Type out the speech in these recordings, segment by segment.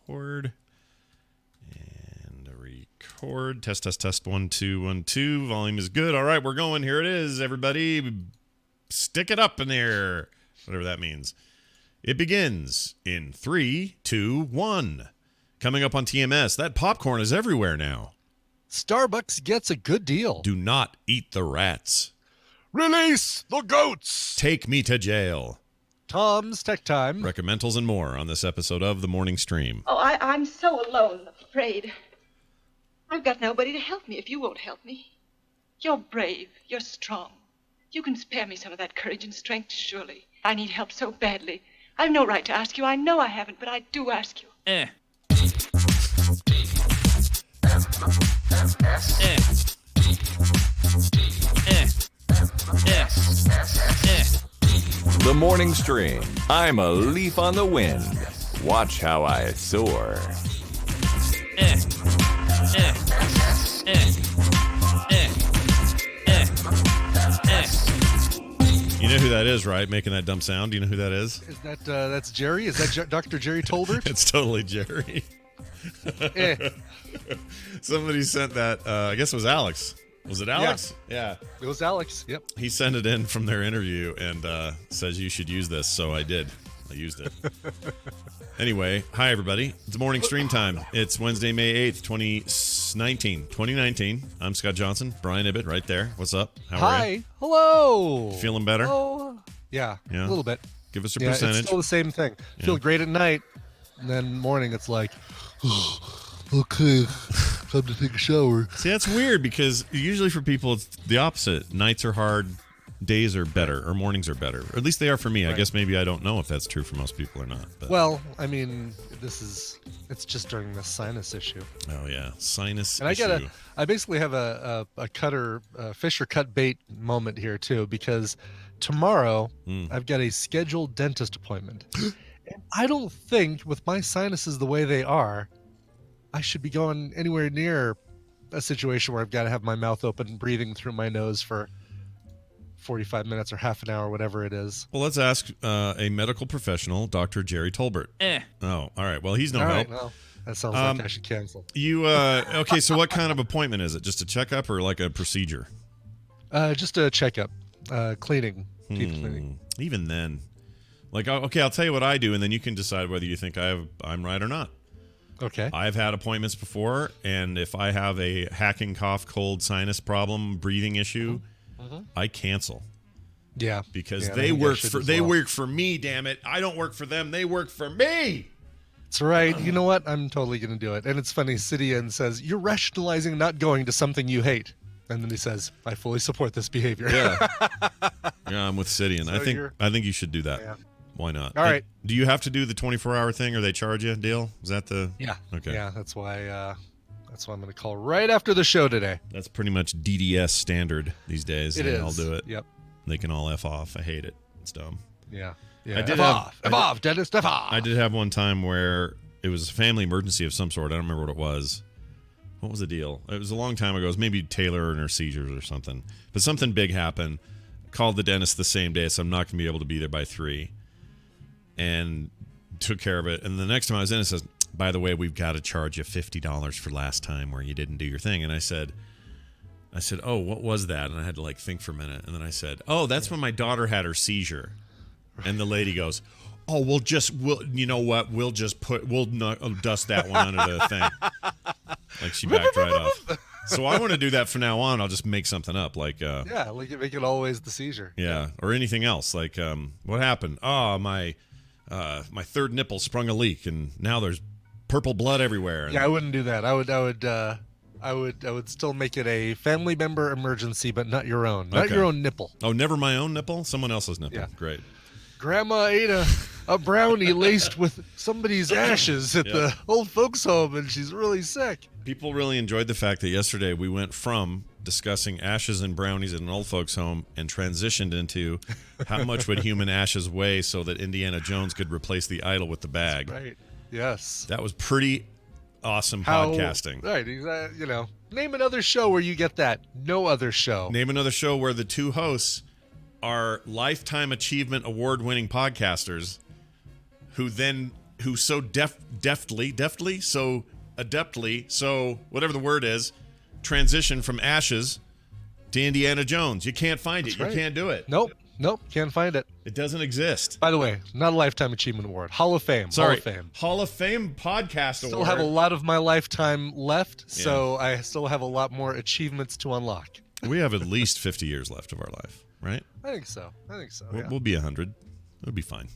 record. And record. Test, test, test. 1, 2, 1, 2. Volume is good. All right, we're going. Here it is, everybody. Stick it up in there. Whatever that means. It begins in 3, 2, 1. Coming up on TMS, that popcorn is everywhere now. Starbucks gets a good deal. Do not eat the rats. Release the goats. Take me to jail. Tom's Tech Time. Recommendals and more on this episode of The Morning Stream. Oh, I'm so alone, afraid. I've got nobody to help me if you won't help me. You're brave. You're strong. You can spare me some of that courage and strength, surely. I need help so badly. I've no right to ask you. I know I haven't, but I do ask you. The Morning Stream. I'm a leaf on the wind. Watch how I soar. You know who that is, right? Making that dumb sound. Do you know who that is? Is that that's Jerry? Is that Dr. Jerry Tolbert? It's totally Jerry. Somebody sent that. I guess it was Alex. Was it Alex? Yeah. It was Alex. Yep. He sent it in from their interview and says you should use this. So I did. I used it. Anyway, hi, everybody. It's morning stream time. It's Wednesday, May 8th, 2019. I'm Scott Johnson. Brian Ibbett right there. What's up? How are you? Hi. Hello. Feeling better? Oh, yeah, a little bit. Give us a Yeah, percentage. it's still the same thing. Feel great at night, and then morning it's like, okay, time to take a shower. See, that's weird because usually for people it's the opposite. Nights are hard, days are better, or mornings are better. Or at least they are for me. Right. I guess maybe I don't know if that's true for most people or not. But. Well, I mean, it's just during the sinus issue. Oh yeah, sinus And issue. I basically have a Fisher cut bait moment here too, because tomorrow I've got a scheduled dentist appointment. And I don't think with my sinuses the way they are, I should be going anywhere near a situation where I've got to have my mouth open, breathing through my nose for 45 minutes or half an hour, whatever it is. Well, let's ask a medical professional, Dr. Jerry Tolbert. Oh, all right. Well, he's no All help. right, well, that sounds like I should cancel. You okay? So, what kind of appointment is it? Just a checkup or like a procedure? Just a checkup, cleaning, teeth cleaning. Even then, like, okay, I'll tell you what I do, and then you can decide whether you think I'm right or not. Okay. I've had appointments before, and if I have a hacking cough, cold, sinus problem, breathing issue, I cancel. Yeah. Because Yeah, I they think I work should for as they well. work for me. Damn it! I don't work for them. They work for me. That's right. You know what? I'm totally going to do it. And it's funny. Sidian says, you're rationalizing not going to something you hate. And then he says, I fully support this behavior. Yeah, I'm with Sidian. So I think you should do that. Yeah. Why not? All right. Do you have to do the 24-hour thing, or they charge you? Deal? Is that the? Yeah. Okay. Yeah, that's why I'm going to call right after the show today. That's pretty much DDS standard these days. It They is. all do it. Yep. They can all F off. I hate it. It's dumb. Yeah. I did F have- off, dentist, F off. I did have one time where it was a family emergency of some sort. I don't remember what it was. What was the deal? It was a long time ago. It was maybe Taylor and her seizures or something. But something big happened. Called the dentist the same day, so I'm not going to be able to be there by 3. And took care of it. And the next time I was in, it says, by the way, we've got to charge you $50 for last time where you didn't do your thing. And I said, oh, what was that? And I had to like think for a minute. And then I said, oh, that's when my daughter had her seizure. And the lady goes, oh, you know what? We'll dust that one under the thing. Like she backed right off. So I want to do that from now on. I'll just make something up. Like, Yeah, like make it always the seizure. yeah. Or anything else. Like, what happened? Oh, my third nipple sprung a leak and now there's purple blood everywhere. And Yeah, I wouldn't do that. I would still make it a family member emergency, but not your own. Not Okay. your own nipple. Oh, never my own nipple? Someone else's nipple. Yeah. Great. Grandma ate a brownie laced with somebody's ashes at the old folks home, and she's really sick. People really enjoyed the fact that yesterday we went from discussing ashes and brownies at an old folks home and transitioned into how much would human ashes weigh so that Indiana Jones could replace the idol with the bag. Right. Yes. That was pretty awesome podcasting. Right. Name another show where you get that. No other show. Name another show where the two hosts are Lifetime Achievement Award-winning podcasters who then who so deftly, so adeptly, so whatever the word is, transitioned from Ashes to Indiana Jones. You can't find it. Right. You can't do it. Nope, can't find it. It doesn't exist. By the way, not a Lifetime Achievement Award. Hall of Fame. Sorry. Hall of Fame. Hall of Fame podcast Still award. have a lot of my lifetime left, so I still have a lot more achievements to unlock. We have at least 50 years left of our life, right? I think so. We'll be 100. It'll be fine.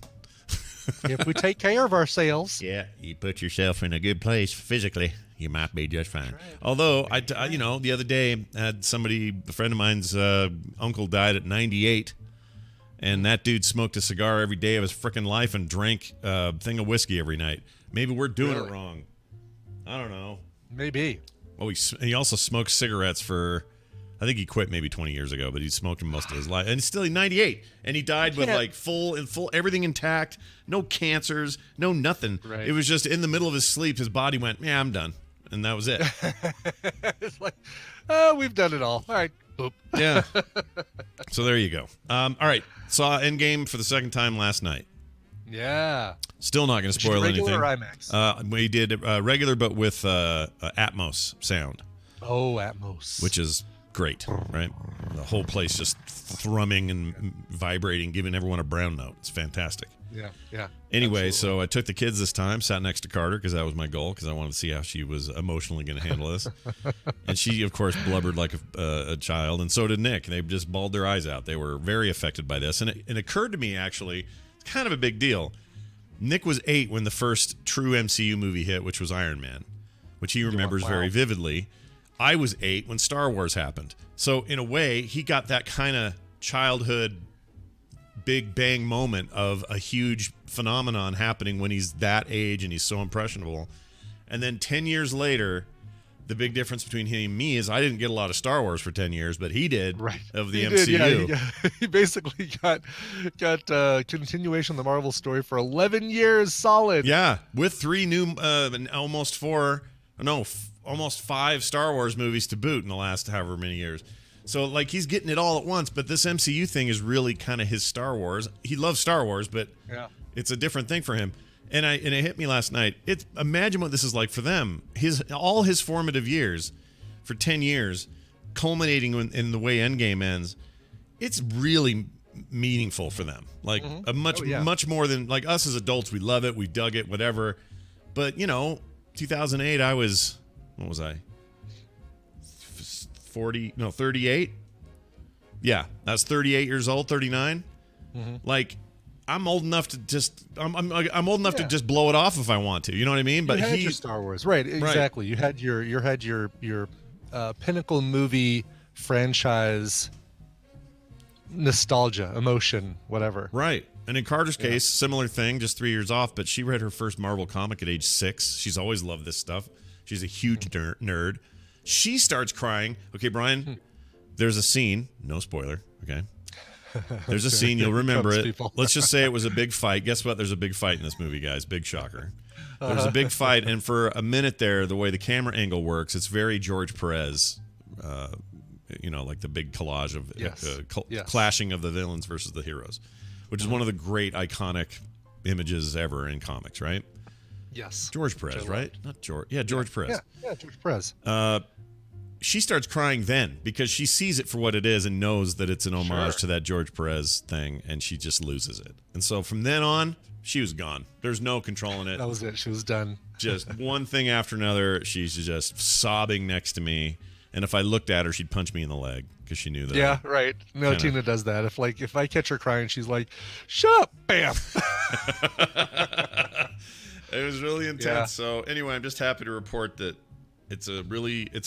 If we take care of ourselves. Yeah, you put yourself in a good place physically, you might be just fine. Right. Although, I the other day, had a friend of mine's uncle died at 98, and that dude smoked a cigar every day of his frickin' life and drank a thing of whiskey every night. Maybe we're doing it wrong. I don't know. Maybe. Well, he also smoked cigarettes for, I think he quit maybe 20 years ago, but he smoked them most of his life. And he's 98. And he died with like full, everything intact, no cancers, no nothing. Right. It was just in the middle of his sleep, his body went, yeah, I'm done. And that was it. It's like, we've done it all. All right. Boop. Yeah. So there you go. All right. Saw Endgame for the second time last night. Yeah. Still not going to spoil anything. Regular or IMAX? We did regular, but with Atmos sound. Oh, Atmos. Which is great, right? The whole place just thrumming and vibrating, giving everyone a brown note. It's fantastic. Yeah. Anyway, Absolutely. so I took the kids this time, sat next to Carter because that was my goal, because I wanted to see how she was emotionally going to handle this. And she, of course, blubbered like a child, and so did Nick. They just bawled their eyes out. They were very affected by this. And it occurred to me, actually, it's kind of a big deal. Nick was 8 when the first true MCU movie hit, which was Iron Man, which he remembers very vividly. I was 8 when Star Wars happened. So in a way, he got that kind of childhood big bang moment of a huge phenomenon happening when he's that age and he's so impressionable. And then 10 years later, the big difference between him and me is I didn't get a lot of Star Wars for 10 years, but he did, right. of the he MCU. Did, he basically got continuation of the Marvel story for 11 years solid. Yeah, with 3 new, almost 5 Star Wars movies to boot in the last however many years. So, like, he's getting it all at once, but this MCU thing is really kind of his Star Wars. He loves Star Wars, but it's a different thing for him. And it hit me last night. Imagine what this is like for them. All his formative years, for 10 years, culminating in the way Endgame ends, it's really meaningful for them. Like, much more than, like, us as adults, we love it, we dug it, whatever. But, 2008, what was I? 38? Yeah, that's 38 years old, 39. Mm-hmm. Like, I'm old enough to just I'm old enough to just blow it off if I want to. You know what I mean? But you had your Star Wars, right? Exactly. Right. You had your pinnacle movie franchise nostalgia, emotion, whatever. Right. And in Carter's case, similar thing, just 3 years off. But she read her first Marvel comic at age 6. She's always loved this stuff. She's a huge nerd. She starts crying. Okay, Brian, there's a scene. No spoiler. Okay. There's a scene. You'll remember it. Let's just say it was a big fight. Guess what? There's a big fight in this movie, guys. Big shocker. There's a big fight. And for a minute there, the way the camera angle works, it's very George Perez, like the big collage of clashing of the villains versus the heroes, which is one of the great iconic images ever in comics, right? Yes. George Perez, right? Not George. Yeah, George Perez. Yeah, George Perez. She starts crying then because she sees it for what it is and knows that it's an homage to that George Perez thing, and she just loses it. And so from then on, she was gone. There's no controlling it. That was it. She was done. Just one thing after another. She's just sobbing next to me, and if I looked at her, she'd punch me in the leg because she knew that. Yeah, right. No, Tina does that. If I catch her crying, she's like, "Shut up!" Bam. It was really intense. Yeah. So anyway, I'm just happy to report that it's a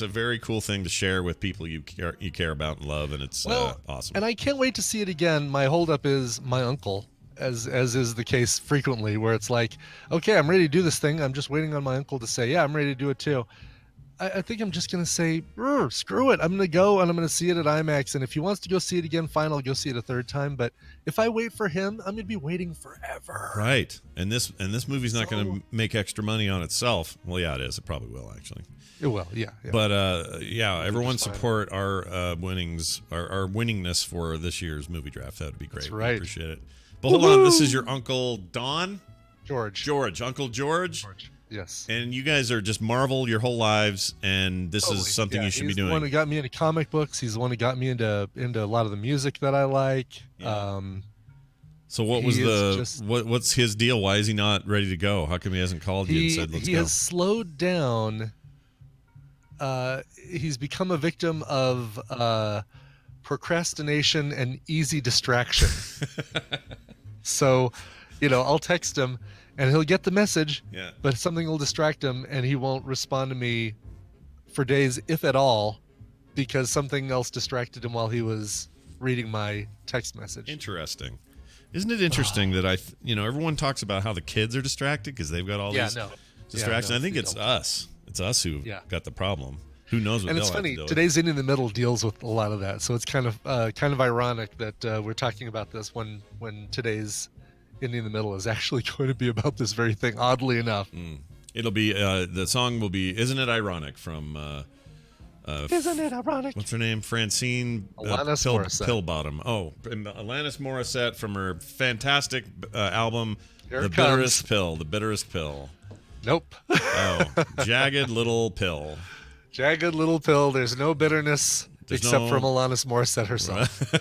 very cool thing to share with people you care about and love, and it's awesome. And I can't wait to see it again. My holdup is my uncle, as is the case frequently, where it's like, okay, I'm ready to do this thing. I'm just waiting on my uncle to say, yeah, I'm ready to do it too. I think I'm just going to say, screw it. I'm going to go and I'm going to see it at IMAX. And if he wants to go see it again, fine, I'll go see it a third time. But if I wait for him, I'm going to be waiting forever. Right. And this movie's not going to make extra money on itself. Well, yeah, it is. It probably will, actually. It will, yeah. But, everyone support our winnings, our winningness for this year's movie draft. That would be great. That's right. We appreciate it. But hold on. This is your Uncle Don? George. Uncle George. Yes. And you guys are just Marvel your whole lives, and this is something you should be He's doing. the one who got me into comic books. He's the one who got me into a lot of the music that I like. Yeah. So what was what's his deal? Why is he not ready to go? How come he hasn't called you and said, let's go? He has slowed down. He's become a victim of procrastination and easy distraction. So, I'll text him and he'll get the message, but something will distract him and he won't respond to me for days, if at all, because something else distracted him while he was reading my text message. Interesting. Isn't it interesting that everyone talks about how the kids are distracted because they've got all these distractions. I think it's us. It's us who got the problem. Who knows what? And it's funny. Today's Indie in the Middle deals with a lot of that, so it's kind of ironic that we're talking about this when today's Indie in the Middle is actually going to be about this very thing. Oddly enough, it'll be the song will be "Isn't It Ironic" from. Isn't it ironic? What's her name? Francine Alanis Morissette. Pillbottom. Oh, Alanis Morissette from her fantastic album, Here The it comes. Bitterest Pill. The Bitterest Pill. Nope. Oh, Jagged Little Pill. Jagged Little Pill. There's no bitterness except from Alanis Morissette herself.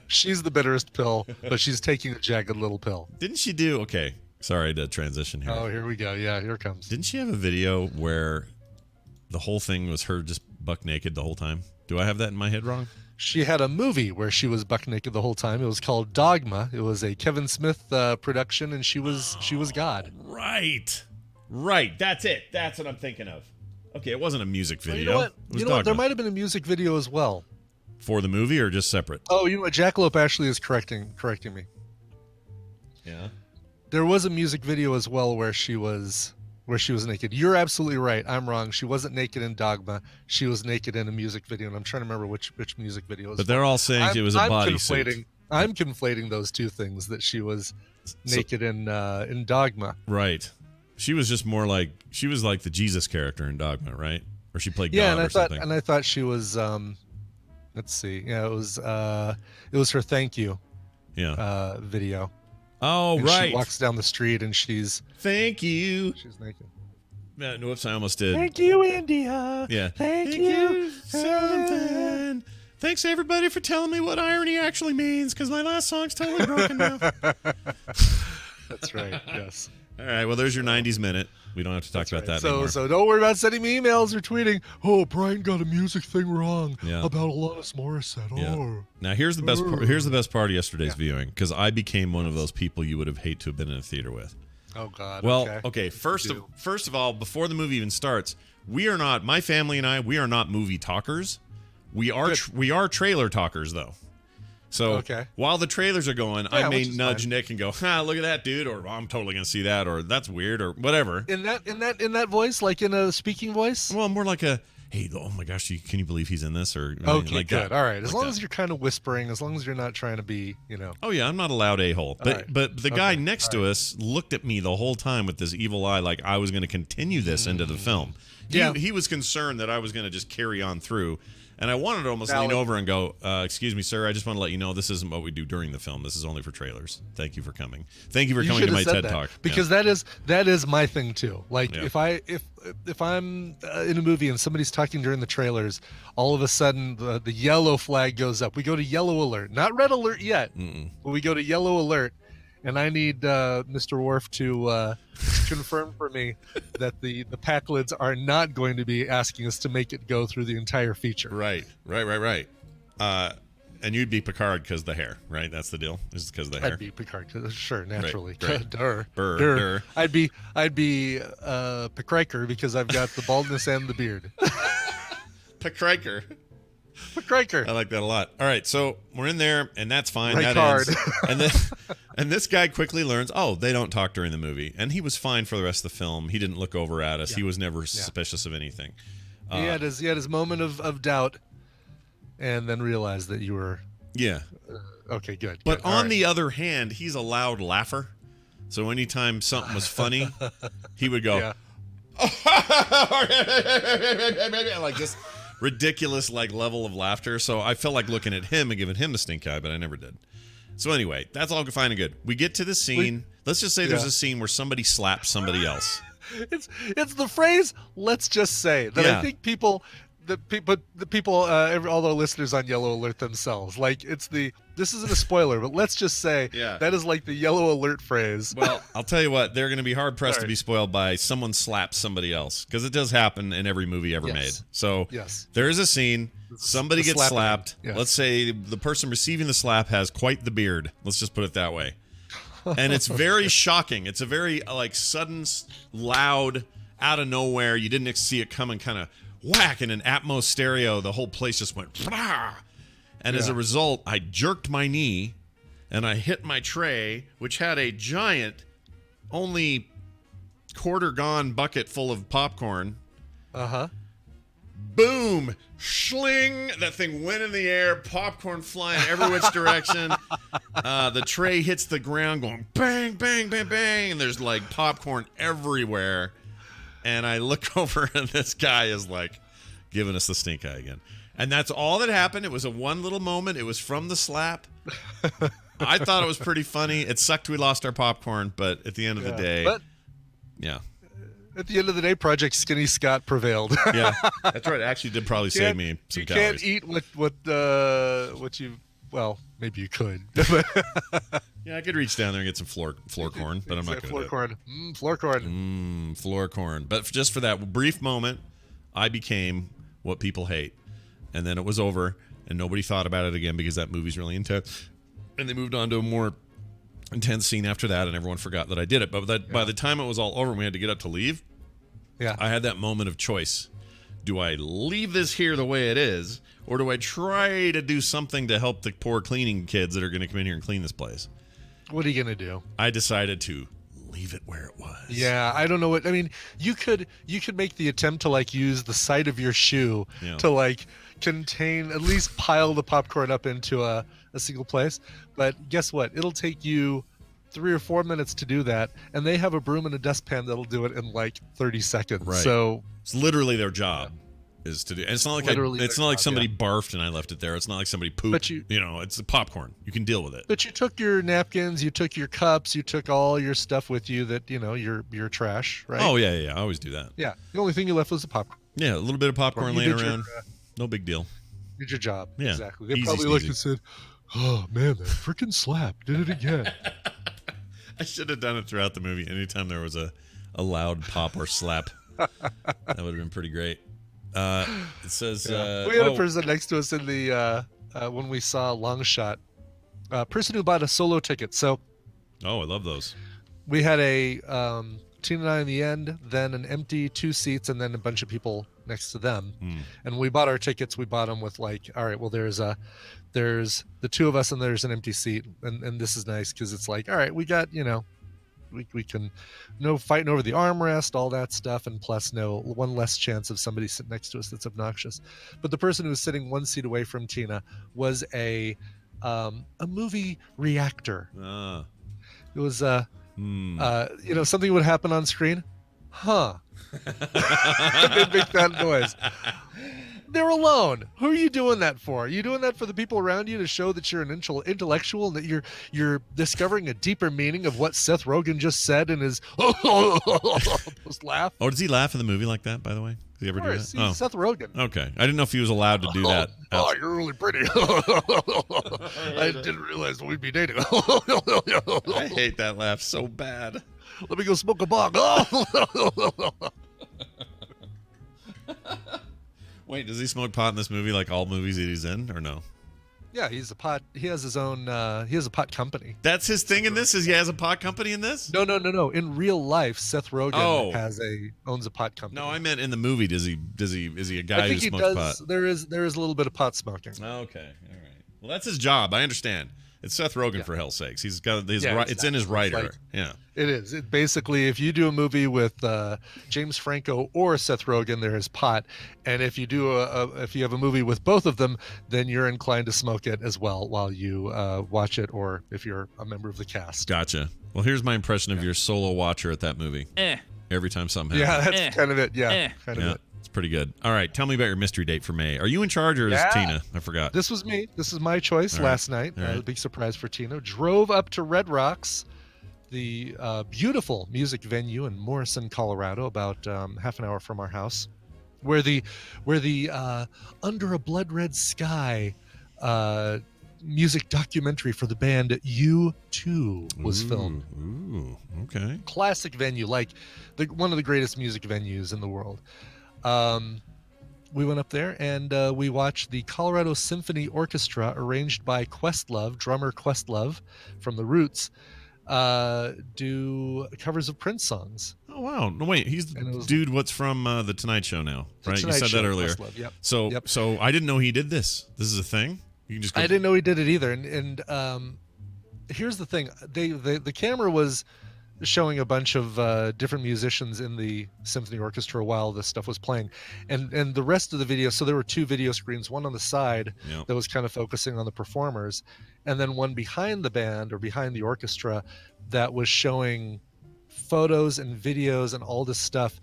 She's the bitterest pill, but she's taking a jagged little pill. Didn't she do? Okay, sorry to transition here. Oh, here we go. Yeah, here it comes. Didn't she have a video where the whole thing was her just buck naked the whole time? Do I have that in my head wrong? She had a movie where she was buck naked the whole time. It was called Dogma. It was a Kevin Smith production, and she was God. Right. That's it. That's what I'm thinking of. Okay, it wasn't a music video. You know what? It was There Dogma. might have been a music video as well. For the movie or just separate? Oh, you know what? Jackalope Ashley is correcting me. Yeah. There was a music video as well where she was naked. You're absolutely right. I'm wrong. She wasn't naked in Dogma. She was naked in a music video, and I'm trying to remember which music video it was. But they're all saying it was a bodysuit. I'm conflating those two things, that she was naked in Dogma. Right. She was just more like she was like the Jesus character in Dogma, right? Or she played Yeah, God or something. and I thought she was let's see. Yeah, it was her thank you video. Oh, And right. She walks down the street and she's She's naked. Whoops, I almost did. Thank you, India. Yeah. Thank you. Something. Thanks everybody for telling me what irony actually means, because my last song's totally broken now. That's right. Yes. All right. Well, there's your 90s minute. We don't have to talk about that anymore. So don't worry about sending me emails or tweeting. Oh, Brian got a music thing wrong about Alanis Morissette. Oh. Yeah. Now here's the best. Here's the best part of yesterday's viewing, because I became one of those people you would have hate to have been in a theater with. Oh God. Well, okay. First of all, before the movie even starts, we are not. My family and I, we are not movie talkers. We are trailer talkers, though. So while the trailers are going, I may nudge Nick and go, look at that dude, or I'm totally gonna see that, or that's weird, or whatever. In that voice, like in a speaking voice. Well, more like a, hey, oh my gosh, can you believe he's in this, or okay, like good, that. All right. As long as you're kind of whispering, as long as you're not trying to be, Oh yeah, I'm not a loud a-hole, but the guy next to us looked at me the whole time with this evil eye, like I was going to continue this into the film. He was concerned that I was going to just carry on through. And I wanted to almost lean over and go, excuse me, sir, I just want to let you know this isn't what we do during the film. This is only for trailers. Thank you for coming. Thank you for coming to my TED Talk. Because that is my thing too. Like if I'm in a movie and somebody's talking during the trailers, all of a sudden the yellow flag goes up. We go to yellow alert. Not red alert yet, but we go to yellow alert. And I need Mr. Worf to confirm for me that the pack lids are not going to be asking us to make it go through the entire feature. Right. And you'd be Picard because the hair, right? That's the deal. This is because of the hair. I'd be Picard, sure, naturally. Right. Durr. I'd be Picard because I've got the baldness and the beard. Picard. Picard. I like that a lot. All right, so we're in there, and that's fine. Right that card. ends. And this guy quickly learns, they don't talk during the movie, and he was fine for the rest of the film. He didn't look over at us. He was never suspicious of anything. He had his moment of doubt, and then realized that you were. Yeah. Okay, good. But on the other hand, he's a loud laugher. So anytime something was funny, he would go, like this ridiculous level of laughter. So I felt like looking at him and giving him the stink eye, but I never did. So anyway, that's all fine and good. We get to the scene. Let's just say there's a scene where somebody slaps somebody else. It's the phrase "let's just say" that I think people, all the listeners on Yellow Alert themselves, like this isn't a spoiler, but let's just say that is like the Yellow Alert phrase. Well, I'll tell you what, they're going to be hard pressed to be spoiled by someone slaps somebody else, because it does happen in every movie ever made. So there is a scene, somebody gets slapped. Let's say the person receiving the slap has quite the beard. Let's just put it that way. And it's very shocking. It's a very sudden, loud, out of nowhere. You didn't see it coming, kind of whack in an Atmos stereo. The whole place just went, Pah! And as a result, I jerked my knee and I hit my tray, which had a giant, only quarter gone bucket full of popcorn. Boom! Schling! That thing went in the air, popcorn flying every which direction. The tray hits the ground going bang, bang, bang, bang, and there's popcorn everywhere. And I look over and this guy is giving us the stink eye again. And that's all that happened. It was a one little moment. It was from the slap. I thought it was pretty funny. It sucked we lost our popcorn, but at the end of the day, At the end of the day, Project Skinny Scott prevailed. Yeah, that's right. It actually did probably save me some calories. You can't eat what you. Well, maybe you could. Yeah, I could reach down there and get some floor corn, but I'm not going to. Floor corn. Floor corn. But just for that brief moment, I became what people hate, and then it was over, and nobody thought about it again because that movie's really intense, and they moved on to a more intense scene after that, and everyone forgot that I did it. But by the time it was all over and we had to get up to leave, I had that moment of choice. Do I leave this here the way it is, or do I try to do something to help the poor cleaning kids that are going to come in here and clean this place? What are you going to do? I decided to leave it where it was. Yeah, I don't know what I mean. You could make the attempt to use the side of your shoe to contain, at least pile the popcorn up into a single place. But guess what? It'll take you 3 or 4 minutes to do that, and they have a broom and a dustpan that'll do it in 30 seconds. Right. So it's literally their job is to do. And it's not like somebody barfed and I left it there. It's not like somebody pooped. But it's the popcorn. You can deal with it. But you took your napkins, you took your cups, you took all your stuff with you that your trash, right? Oh yeah. I always do that. Yeah. The only thing you left was the popcorn. Yeah, a little bit of popcorn laying around. No big deal. Did your job. Yeah. Exactly. They probably looked and said, "Oh man, that freaking slap did it again." I should have done it throughout the movie. Anytime there was a loud pop or slap, that would have been pretty great. It says we had a person next to us in the when we saw Long Shot, person who bought a solo ticket. So, I love those. We had a Tina and I in the end, then an empty 2 seats, and then a bunch of people next to them. And we bought our tickets. We bought them with all right, well, there's the 2 of us and there's an empty seat, and this is nice because it's all right, we got we can no fighting over the armrest, all that stuff, and plus one less chance of somebody sitting next to us that's obnoxious. But the person who was sitting 1 seat away from Tina was a movie reactor. It was something would happen on screen, they'd make that noise. They're alone. Who are you doing that for? Are you doing that for the people around you to show that you're an intellectual and that you're discovering a deeper meaning of what Seth Rogen just said in his post laugh? Oh, does he laugh in the movie like that, by the way? Does he ever do that? He's Seth Rogen. Okay. I didn't know if he was allowed to do that. Oh, you're really pretty. I didn't realize we'd be dating. I hate that laugh so bad. Let me go smoke a bong. Wait, does he smoke pot in this movie like all movies that he's in, or no? Yeah, he has his own he has a pot company. That's his thing in this? Is he has a pot company in this? No. In real life, Seth Rogen owns a pot company. No, I meant in the movie. Is he a guy who smokes pot? There is a little bit of pot smoking. Okay. All right. Well, that's his job. I understand. It's Seth Rogen, for hell's sakes. He's got his it's in his writer. It is. It basically, if you do a movie with James Franco or Seth Rogen, there is pot, and if you do if you have a movie with both of them, then you're inclined to smoke it as well while you watch it, or if you're a member of the cast. Gotcha. Well, here's my impression of your solo watcher at that movie. Every time something happens. Yeah, that's kind of it. Yeah, kind of it. It's pretty good. All right, tell me about your mystery date for May. Are you in charge or is Yeah. Tina? I forgot. This was me. This is my choice All right. last night. All right. Big surprise for Tina. Drove up to Red Rocks, the beautiful music venue in Morrison, Colorado, about half an hour from our house, where the Under a Blood Red Sky music documentary for the band U2 was filmed. Ooh, okay. Classic venue, like one of the greatest music venues in the world. We went up there and we watched the Colorado Symphony Orchestra, arranged by Questlove, drummer Questlove from The Roots, do covers of Prince songs. Oh wow! No wait, he's the And it was- dude. What's from the Tonight Show now, The right? Tonight You said Show, that earlier. Questlove, yep. So Yep. so I didn't know he did this. This is a thing. You can just. Go, I didn't know he did it either. And here's the thing: the camera was showing a bunch of different musicians in the symphony orchestra while this stuff was playing, and the rest of the video. So there were two video screens, one on the side Yeah. that was kind of focusing on the performers, and then one behind the band or behind the orchestra that was showing photos and videos and all this stuff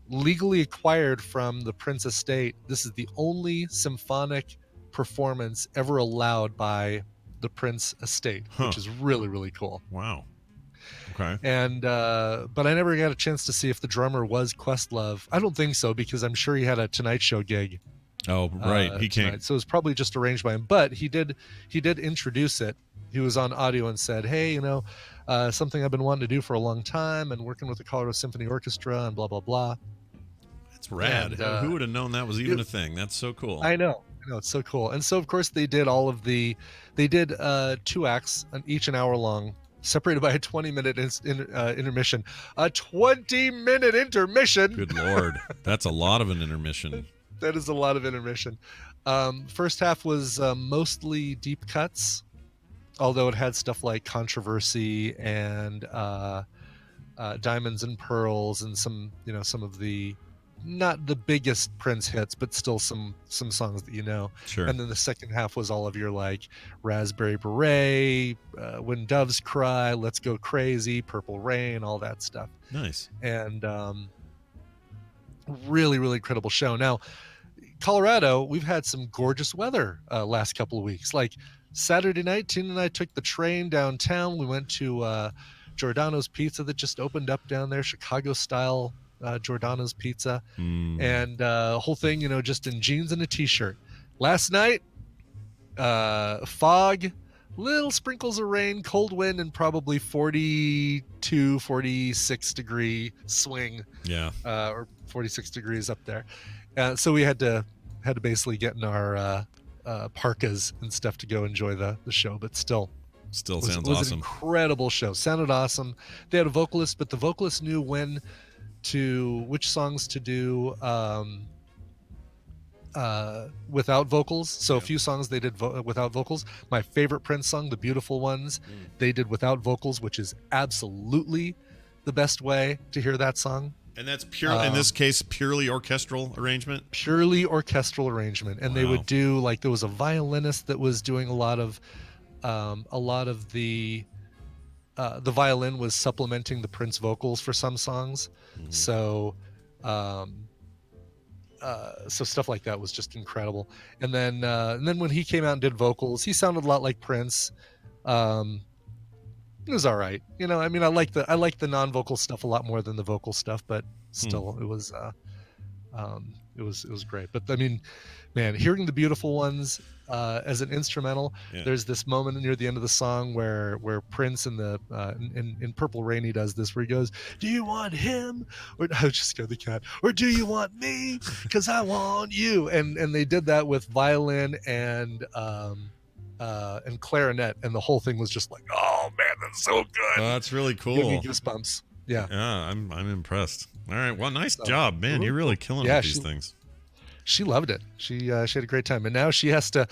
legally acquired from the Prince estate. This is the only symphonic performance ever allowed by the Prince estate, which is really, really cool. Wow. Okay. And but I never got a chance to see if the drummer was Questlove. I don't think so, because I'm sure he had a Tonight Show gig. Oh right, he tonight. can't. So it was probably just arranged by him. But he did introduce it. He was on audio and said, "Hey, something I've been wanting to do for a long time, and working with the Colorado Symphony Orchestra, and blah blah blah." That's rad. And, Who would have known that was even a thing? That's so cool. I know, it's so cool. And so of course they did two acts, each an hour long, separated by a 20-minute intermission. A 20-minute intermission. Good lord, that's a lot of an intermission. That is a lot of intermission. First half was mostly deep cuts, although it had stuff like Controversy and Diamonds and Pearls and some of the, not the biggest Prince hits, but still some songs that you know. Sure. And then the second half was all of your like Raspberry Beret, When Doves Cry, Let's Go Crazy, Purple Rain, all that stuff. Nice. And really, really incredible show. Now, Colorado, we've had some gorgeous weather last couple of weeks. Like Saturday night, Tina and I took the train downtown. We went to Giordano's Pizza that just opened up down there, Chicago style Giordano's Pizza, and whole thing, just in jeans and a t-shirt. Last night, fog, little sprinkles of rain, cold wind, and probably 42, 46 degree swing. Yeah. Or 46 degrees up there. So we had to basically get in our parkas and stuff to go enjoy the show, but still Still was sounds an awesome. incredible show. Sounded awesome. They had a vocalist, but the vocalist knew which songs to do without vocals. So a few songs they did without vocals. My favorite Prince song, The Beautiful Ones, they did without vocals, which is absolutely the best way to hear that song. And that's pure. In this case, purely orchestral arrangement. Purely orchestral arrangement. And they would do, like, there was a violinist that was doing a lot of the violin was supplementing the Prince vocals for some songs. So stuff like that was just incredible. And then when he came out and did vocals, he sounded a lot like Prince. It was all right. I like the non-vocal stuff a lot more than the vocal stuff, but still it was great. But I mean, man, hearing The Beautiful Ones as an instrumental, there's this moment near the end of the song where Prince in Purple Rain, he does this where he goes, "Do you want him?" Or I just scared the cat. "Or do you want me? Because I want you." And they did that with violin and clarinet, and the whole thing was just like, oh man, that's so good. That's really cool. Gave me goosebumps. Yeah. I'm impressed. All right, well, nice job, man. You're really killing with these things. She loved it. She had a great time, and now she has to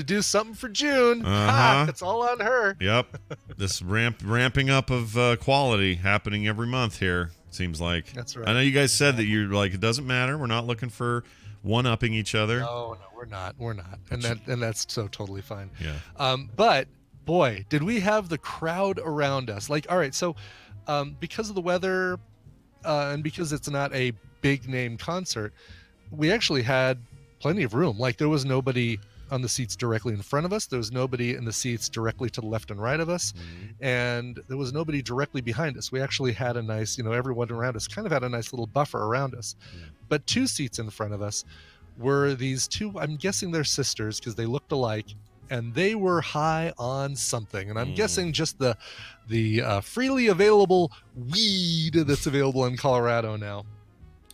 do something for June. It's all on her. Yep. This ramping up of quality happening every month here, seems like. That's right. I know you guys said that you're like, it doesn't matter, we're not looking for one-upping each other. No, we're not, and that's so totally fine. Yeah. But boy, did we have the crowd around us. Like, all right, so because of the weather and because it's not a big name concert, we actually had plenty of room. Like there was nobody on the seats directly in front of us. There was nobody in the seats directly to the left and right of us. And there was nobody directly behind us. We actually had a nice, everyone around us kind of had a nice little buffer around us. But 2 seats in front of us were these 2, I'm guessing they're sisters because they looked alike, and they were high on something. And I'm guessing just the freely available weed that's available in Colorado now.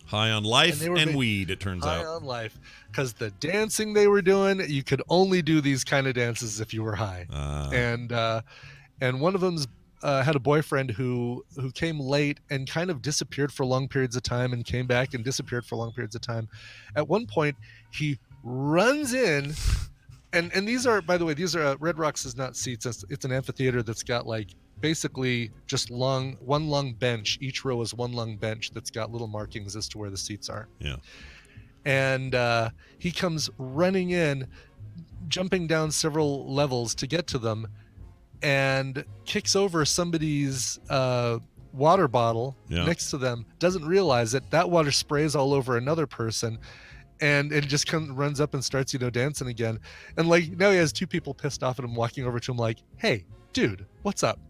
High on life and weed, it turns high out. on life, because the dancing they were doing, you could only do these kind of dances if you were high. And one of them's had a boyfriend who came late and kind of disappeared for long periods of time and came back and disappeared for long periods of time. At one point, he runs in, and these are, by the way, Red Rocks is not seats. It's an amphitheater that's got like basically just one long bench. Each row is one long bench that's got little markings as to where the seats are. Yeah. And he comes running in, jumping down several levels to get to them, and kicks over somebody's water bottle next to them. Doesn't realize that water sprays all over another person, and it just runs up and starts dancing again. And like now he has 2 people pissed off at him walking over to him like, "Hey, dude, what's up?"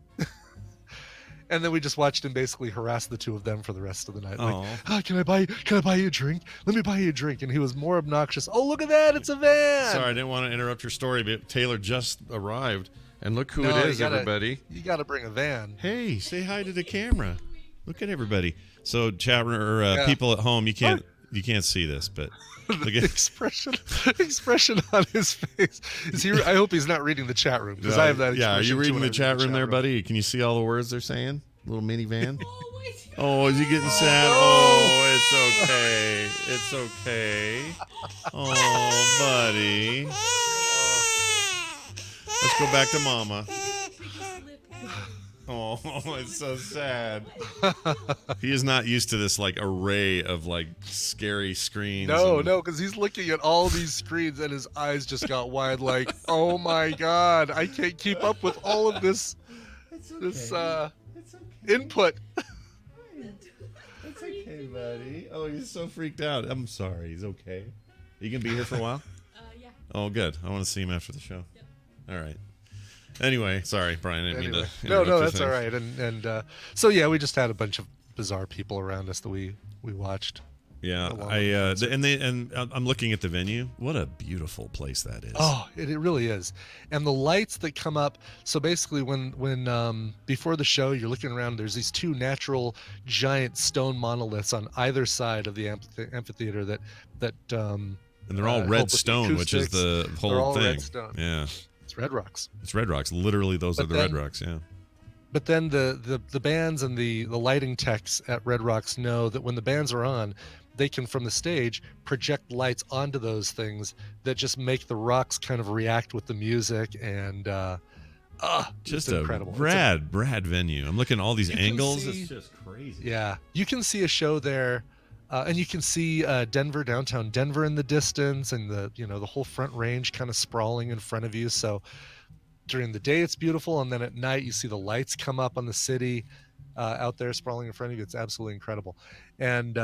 And then we just watched him basically harass the 2 of them for the rest of the night. Like, can I buy you a drink? Let me buy you a drink. And he was more obnoxious. Oh, look at that. It's a van. Sorry, I didn't want to interrupt your story, but Taylor just arrived. And look who it is, everybody. You got to bring a van. Hey, say hi to the camera. Look at everybody. So, chat or people at home, you can't see this, but look at expression on his face. I hope he's not reading the chat room, because I have that. Yeah, are you reading the chat room there, buddy? Can you see all the words they're saying? Little minivan. Oh, is he getting sad? Oh, it's okay. It's okay. Oh, buddy. Let's go back to Mama. Oh, it's so sad. He is not used to this like array of like scary screens. No, because he's looking at all these screens and his eyes just got wide. Like, oh my God, I can't keep up with all of this input. It's okay, buddy. Oh, he's so freaked out. I'm sorry. He's okay. You can be here for a while? Yeah. Oh, good. I want to see him after the show. Yep. All right. Anyway, sorry, Brian. I didn't mean to. No, that's all right. And so yeah, we just had a bunch of bizarre people around us that we watched. Yeah, I'm looking at the venue. What a beautiful place that is. Oh, it really is. And the lights that come up. So basically, when before the show, you're looking around. There's these 2 natural giant stone monoliths on either side of the amphitheater that. And they're all red stone, which is the whole they're all thing. Red stone. Yeah. It's Red Rocks. It's Red Rocks. Literally, those are the Red Rocks. Yeah. But then the bands and the lighting techs at Red Rocks know that when the bands are on, they can, from the stage, project lights onto those things that just make the rocks kind of react with the music, and just it's incredible. Rad venue. I'm looking at all these angles. It's just crazy. Yeah, you can see a show there. And you can see downtown Denver in the distance, and the whole Front Range kind of sprawling in front of you. So during the day it's beautiful, and then at night you see the lights come up on the city out there sprawling in front of you. It's absolutely incredible. And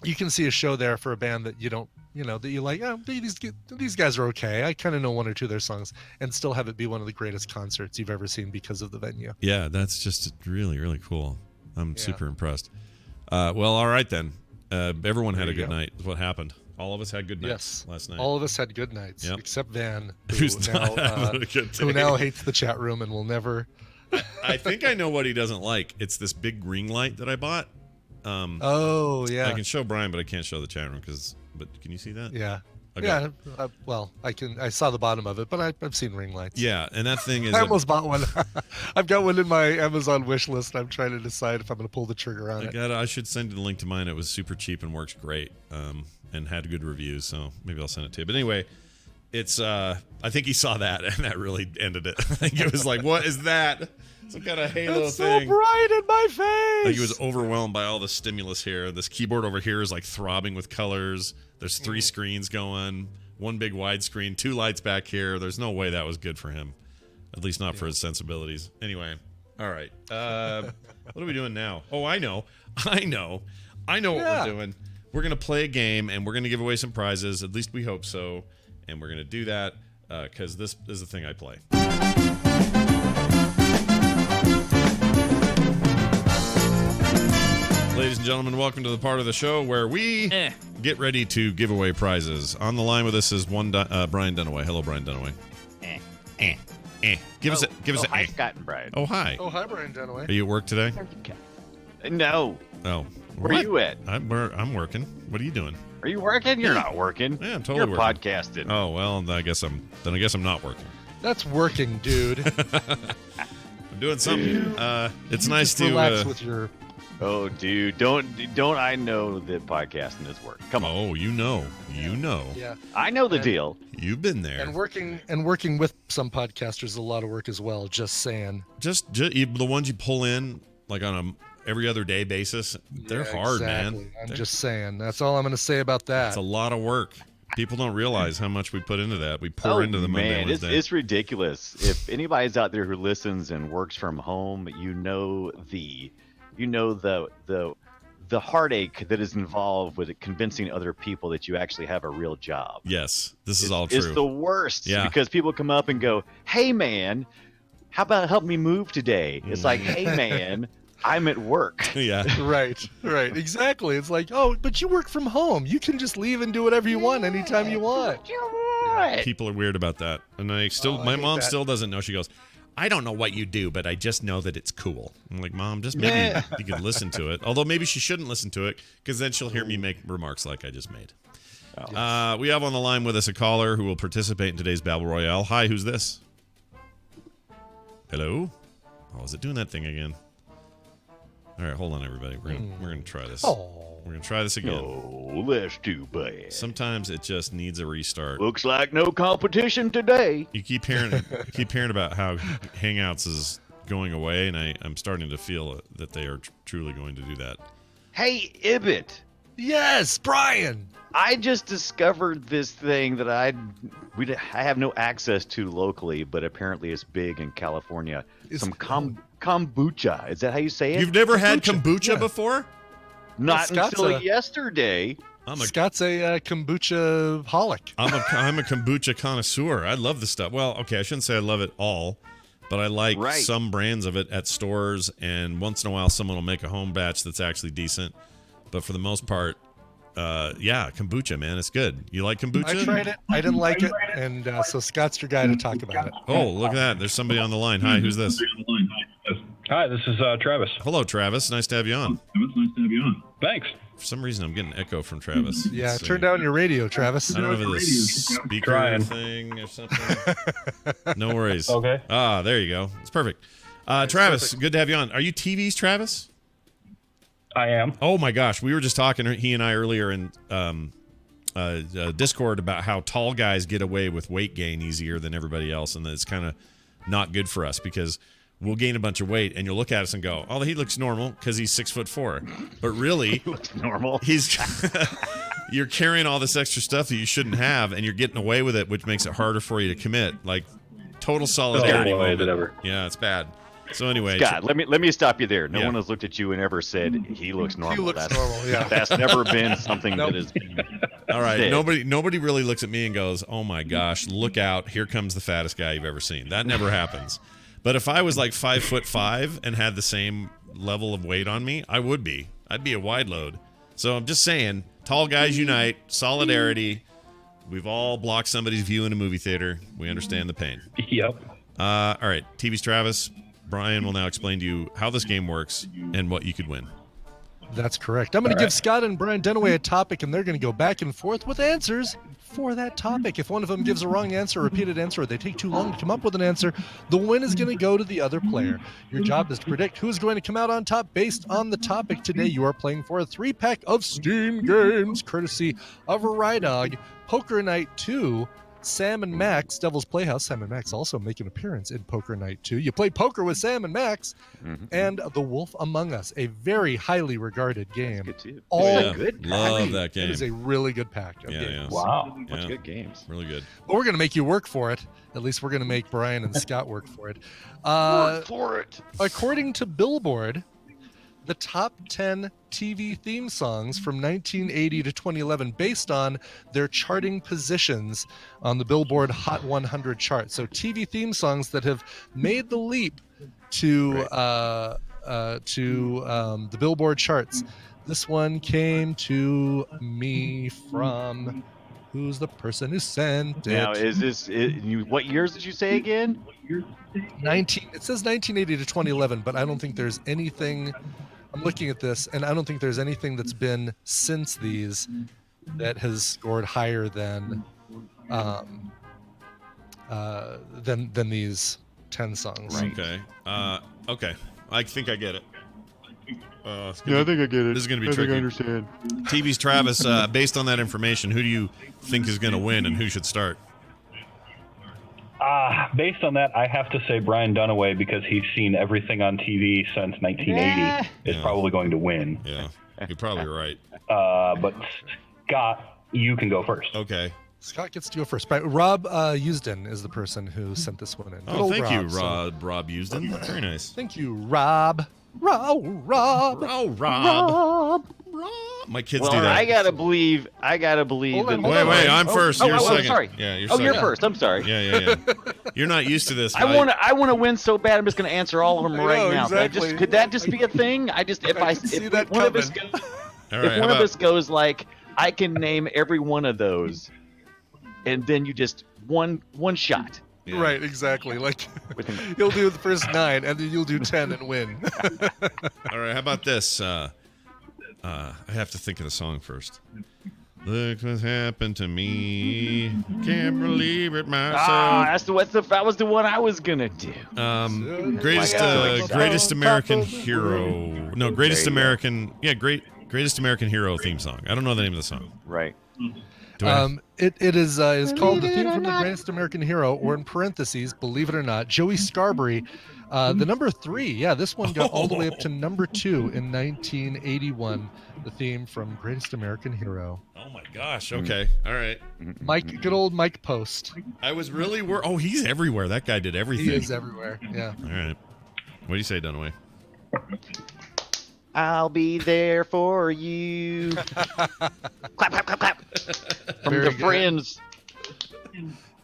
you can see a show there for a band that you don't, that you like. Oh, these guys are okay. I kind of know 1 or 2 of their songs, and still have it be one of the greatest concerts you've ever seen because of the venue. Yeah, that's just really, really cool. I'm super impressed. Well, all right then. Everyone had a good night. Is what happened. All of us had good nights last night. All of us had good nights, except Van, who who now hates the chat room and will never. I think I know what he doesn't like. It's this big ring light that I bought. Oh yeah. I can show Brian, but I can't show the chat room But can you see that? Yeah. Okay. Yeah. Well, I saw the bottom of it, but I've seen ring lights. Yeah, and that thing is. I almost bought one. I've got one in my Amazon wish list. I'm trying to decide if I'm going to pull the trigger on it. I should send you the link to mine. It was super cheap and works great, and had good reviews. So maybe I'll send it to you. But anyway, it's. I think he saw that, and that really ended it. I think it was like, what is that? Some kind of halo it's thing. So bright in my face. I think he was overwhelmed by all the stimulus here. This keyboard over here is like throbbing with colors. There's 3 screens going. 1 big widescreen, 2 lights back here. There's no way that was good for him, at least not for his sensibilities. Anyway, all right. What are we doing now? Oh, I know. I know what Yeah. we're doing. We're going to play a game, and we're going to give away some prizes. At least we hope so. And we're going to do that because this is the thing I play. Ladies and gentlemen, welcome to the part of the show where we get ready to give away prizes. On the line with us is Brian Dunaway. Hello, Brian Dunaway. Give us a. Hi, Scott and Brian. Oh, hi. Oh, hi, Brian Dunaway. Are you at work today? No. Oh, Where are you at? I'm working. What are you doing? Are you working? You're not working. Yeah, I'm totally You're working. podcasting. Oh well, I guess I'm not working. That's working, dude. I'm doing something. It's nice to relax with your. Oh, dude, don't I know that podcasting is work? Come on. Oh, you know. Yeah. I know the And- deal. You've been there. And working with some podcasters is a lot of work as well. Just saying. Just the ones you pull in like on a every other day basis. They're Yeah, hard, exactly. man. I'm just saying. That's all I'm going to say about that. It's a lot of work. People don't realize how much we put into that. We pour into the Monday, man, Wednesday. it's ridiculous. If anybody's out there who listens and works from home, you know the heartache that is involved with it, convincing other people that you actually have a real job. Yes, this is all true. It's the worst. Yeah. Because people come up and go, "Hey man, how about help me move today?" It's like, "Hey man, I'm at work." Yeah. Right, exactly. It's like, oh, but you work from home. You can just leave and do whatever you want anytime you want. People are weird about that. And I my hate mom that. still doesn't know. She goes, I don't know what you do, but I just know that it's cool. I'm like, Mom, just maybe you could listen to it. Although maybe she shouldn't listen to it because then she'll hear me make remarks like I just made. We have on the line with us a caller who will participate in today's Battle Royale. Hi, who's this? Hello? Oh, is it doing that thing again? All right, hold on, everybody. We're gonna try this. Oh. We're gonna try this again. Oh, that's too bad. Sometimes it just needs a restart. Looks like no competition today. You keep hearing about how Hangouts is going away, and I'm starting to feel that they are truly going to do that. Hey, Ibbot. Yes, Brian. I just discovered this thing that I have no access to locally, but apparently it's big in California. It's- Some kombucha. Is that how you say it? You've never had kombucha yeah. before? Not Scott's until a- yesterday. Scott's a kombucha holic. I'm a kombucha connoisseur. I love the stuff. Well, okay, I shouldn't say I love it all, but I like Right. some brands of it at stores, and once in a while someone will make a home batch that's actually decent. But for the most part, kombucha, man, it's good. You like kombucha? I tried it. I didn't like it, and so Scott's your guy to talk about it. Oh, look at that. There's somebody on the line. Hi, who's this? Hi, this is Travis. Hello, Travis. Nice to have you on. Thanks. For some reason, I'm getting echo from Travis. Yeah, Let's see. turn down your radio, Travis. I don't know if it's speaker Trying. thing or something. No worries. Okay. Ah, there you go. It's perfect. Travis, good to have you on. Are you TVs, Travis? I am. Oh my gosh, we were just talking, he and I, earlier in Discord about how tall guys get away with weight gain easier than everybody else, and that it's kind of not good for us because we'll gain a bunch of weight, and you'll look at us and go, "Oh, he looks normal because he's 6'4", but really, Looks normal. he's you're carrying all this extra stuff that you shouldn't have, and you're getting away with it, which makes it harder for you to commit. Like total solidarity. Oh, boy, moment. is it ever. Yeah, it's bad. So anyway, Scott, let me stop you there. No Yeah. one has looked at you and ever said he looks normal. He looks that's, normal, yeah. That's never been something Nope. that has been all right, said. nobody really looks at me and goes, "Oh my gosh, look out! Here comes the fattest guy you've ever seen." That never happens. But if I was like 5'5" and had the same level of weight on me, I would be. I'd be a wide load. So I'm just saying, tall guys unite, solidarity. We've all blocked somebody's view in a movie theater. We understand the pain. Yep. All right, TV's Travis. Brian will now explain to you how this game works and what you could win. That's correct. I'm going to give Scott and Brian Dunaway a topic, and they're going to go back and forth with answers for that topic. If one of them gives a wrong answer, a repeated answer, or they take too long to come up with an answer, the win is going to go to the other player. Your job is to predict who is going to come out on top based on the topic. Today, you are playing for a 3-pack of Steam games, courtesy of Rydog, Poker Night 2, Sam and Max, Devil's Playhouse. Sam and Max also make an appearance in Poker Night 2. You play poker with Sam and Max, and The Wolf Among Us, a very highly regarded game. good too. All yeah, good love pack. that It game. is a really good pack of Yeah, games. yeah. Wow. Bunch Yeah. of good games. Really good. But we're going to make you work for it. At least we're going to make Brian and Scott work for it. Work for it. According to Billboard, the top 10 TV theme songs from 1980 to 2011 based on their charting positions on the Billboard Hot 100 chart. So TV theme songs that have made the leap to the Billboard charts. This one came to me from who's the person who sent it? Now, is this what years did you say again? 19. It says 1980 to 2011, but I don't think there's anything. I'm looking at this, and I don't think there's anything that's been since these that has scored higher than these 10 songs. Right. Okay. Okay. I think I get it. I think I get it. This is going to be I tricky. think I understand. TV's Travis, based on that information, who do you think is going to win and who should start? Based on that, I have to say Brian Dunaway because he's seen everything on TV since 1980 is probably going to win. Yeah, you're probably right. But Scott, you can go first. Okay. Scott gets to go first. But Rob Usden is the person who sent this one in. Good Oh, old thank you, so- Rob Usden. Very nice. Thank you, Rob. Rob. Oh, Rob. My kids Well, do that. I gotta believe. Hold on, Wait, I'm first. You're second. Sorry. Yeah, you're Oh, second. you're first. I'm sorry. Yeah. You're not used to this. I want to win so bad. I'm just gonna answer all of them right know, now. exactly. Could that just be a thing? If that one of us coming. goes, All right, if how one of about- us goes like, I can name every one of those, and then you just one shot. Yeah. Right, exactly. Like Within- you'll do the first 9, and then you'll do 10 and win. All right, how about this? I have to think of the song first. Look what happened to me. Can't believe it myself. That was the one I was gonna do. Greatest Greatest American Hero. No, Greatest There you go. American. Yeah, Greatest American Hero theme song. I don't know the name of the song. Right. Do I have- It is called the theme from the Greatest American Hero, or in parentheses, believe it or not, Joey Scarberry. The number 3, yeah, this one got all the way up to number 2 in 1981. The theme from Greatest American Hero. Oh my gosh. Okay. All right. Good old Mike Post. I was really worried. Oh, he's everywhere. That guy did everything. He is everywhere. Yeah. All right. What do you say, Dunaway? I'll be there for you. Clap, clap, clap, clap. From Very the good. Friends.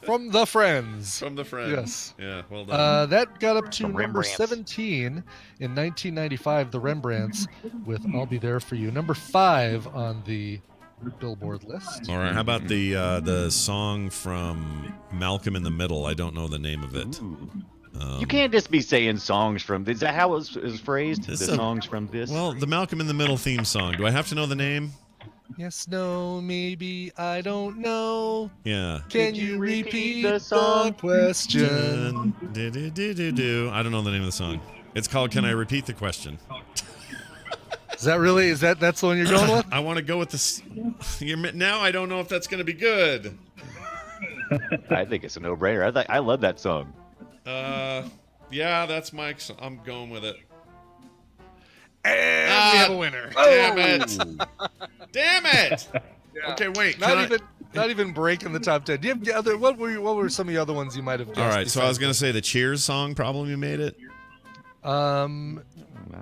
From the Friends. From the Friends. Yes. Yeah. Well done. That got up to The number Rembrandts. 17 in 1995. The Rembrandts with "I'll Be There for You." Number 5 on the Billboard list. All right. How about the song from Malcolm in the Middle? I don't know the name of it. You can't just be saying songs from. Is that how it was phrased? It's The a- songs from this. Well, the Malcolm in the Middle theme song. Do I have to know the name? Yes, no, maybe, I don't know. Yeah. Can you repeat the question? Do. I don't know the name of the song. It's called "Can I Repeat the Question?" Is that really? That's the one you're going with? I want to go with this. Now I don't know if that's going to be good. I think it's a no-brainer. I love that song. Yeah, that's Mike's. I'm going with it. And we have a winner. Damn it! Damn it! Yeah. Okay, wait. Not even breaking the top 10. Do you have the other? What were some of the other ones you might have guessed? All right, so I was besides going to say the Cheers song. Probably made it.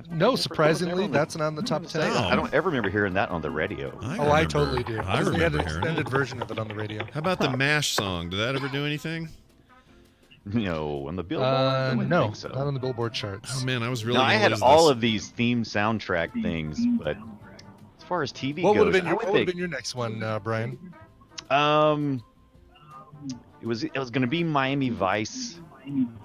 No, surprisingly, that's not on the top 10. No. I don't ever remember hearing that on the radio. I remember- totally do. I Because they had remember an hearing it. extended version of it on the radio. How about the MASH song? Did that ever do anything? No, on the Billboard. I wouldn't No, think so. not on the Billboard charts. Oh man, I was really. No, I gonna had lose all this. of these theme soundtrack things, but as far as TV What would goes, have been I your, would what would have think been your next one, Brian? it was going to be Miami Vice.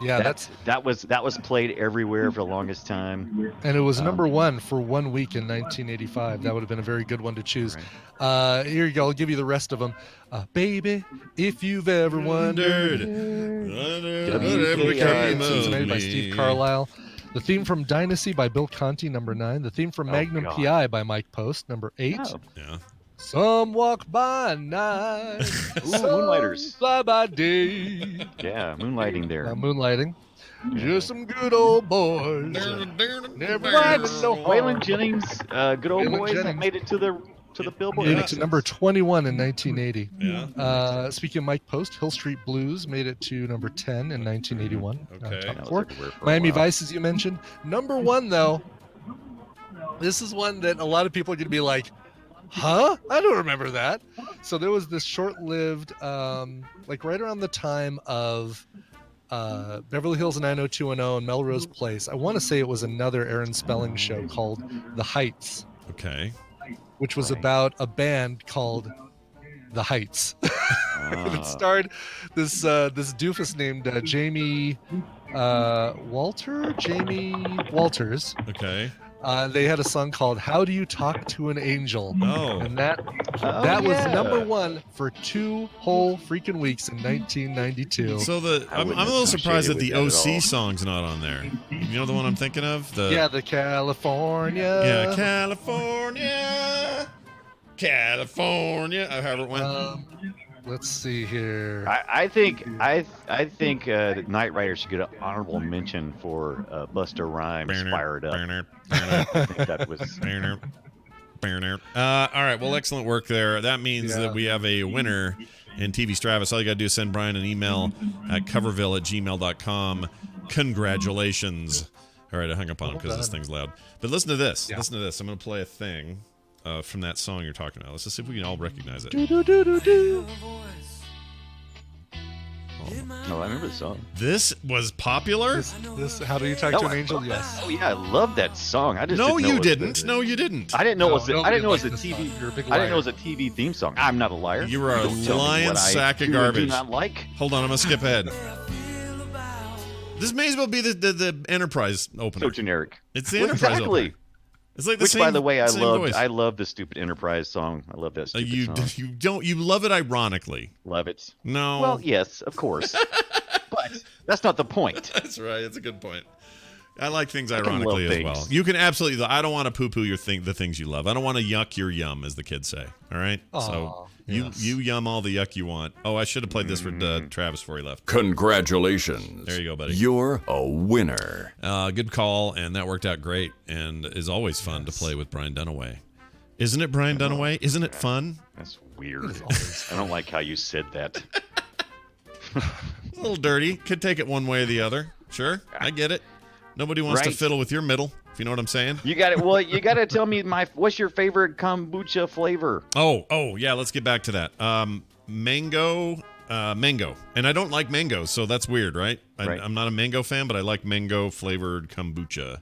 Yeah, that was played everywhere for the longest time. and it was number 1 for 1 week in 1985. That would have been a very good one to choose. Here you go. I'll give you the rest of them. Baby, if you've ever wondered. It's made by Steve Carlisle. The theme from Dynasty by Bill Conti, number 9. The theme from Magnum God. PI by Mike Post, number 8. Oh. Yeah. Some walk by night, Ooh, some Moonlighters. fly by day. Yeah, moonlighting there. Moonlighting. Just some good old boys. Never What? even know Waylon Jennings, good old Waylon boys, that Jennings. made it to the Billboard. Made it to number 21 in 1980. Yeah. Speaking of Mike Post, Hill Street Blues made it to number 10 in 1981. Okay. Top That was 4. everywhere for a Miami while. Vice, as you mentioned. Number 1, though. This is one that a lot of people are going to be like, huh? I don't remember that. So there was this short-lived, like right around the time of Beverly Hills 90210 and Melrose Place. I want to say it was another Aaron Spelling show called The Heights. Okay. Which was about a band called The Heights. And it starred this doofus named Jamie Walters. Okay. They had a song called "How Do You Talk to an Angel?" Oh, and that was number one for 2 whole freaking weeks in 1992. So I'm a little surprised that the OC song's not on there. You know the one I'm thinking of? The California. Yeah, California. However it went. Let's see here. I think Knight Rider should get an honorable mention for Busta Rhymes "Fired Up." I think that was. All right. Well, excellent work there. That means that we have a winner in TV Stratus. All you got to do is send Brian an email at coverville@gmail.com. Congratulations. All right, I hung up on him because this thing's loud. But listen to this. Listen to this. I'm going to play a thing from that song you're talking about. Let's just see if we can all recognize it. No, I remember the song. This was popular? This How Do You Talk to an Angel? Yes. Oh yeah, I love that song. I just No, didn't know you didn't. No, you didn't. I didn't know it was. I didn't know it was a this TV. song. You're a big I didn't know liar. it was a TV theme song. I'm not a liar. You are a Don't tell me lying what I sack of do or garbage. Do not like. Hold on, I'm gonna skip ahead. This may as well be the Enterprise opener. So generic. It's the Well, Enterprise exactly. opener. It's like the Which, same. by the way, I same love. voice. I love the stupid Enterprise song. I love that stupid song. You love it ironically. Love it. No. Well, yes, of course. But that's not the point. That's right. It's a good point. I like things can ironically love as well. things. You can absolutely. I don't want to poo-poo the things you love. I don't want to yuck your yum, as the kids say. All right. So you yum all the yuck you want. Oh, I should have played this for Travis before he left. Congratulations. There you go, buddy. You're a winner. Good call, and that worked out great, and is always fun to play with Brian Dunaway. Isn't it, Brian Dunaway? Isn't it fun? That's weird. I don't like how you said that. It's a little dirty. Could take it one way or the other. Sure, I get it. Nobody wants to fiddle with your middle, if you know what I'm saying. You got it. Well, you got to tell me what's your favorite kombucha flavor? Oh, yeah. Let's get back to that. Mango, and I don't like mango, so that's weird, right? I'm not a mango fan, but I like mango flavored kombucha.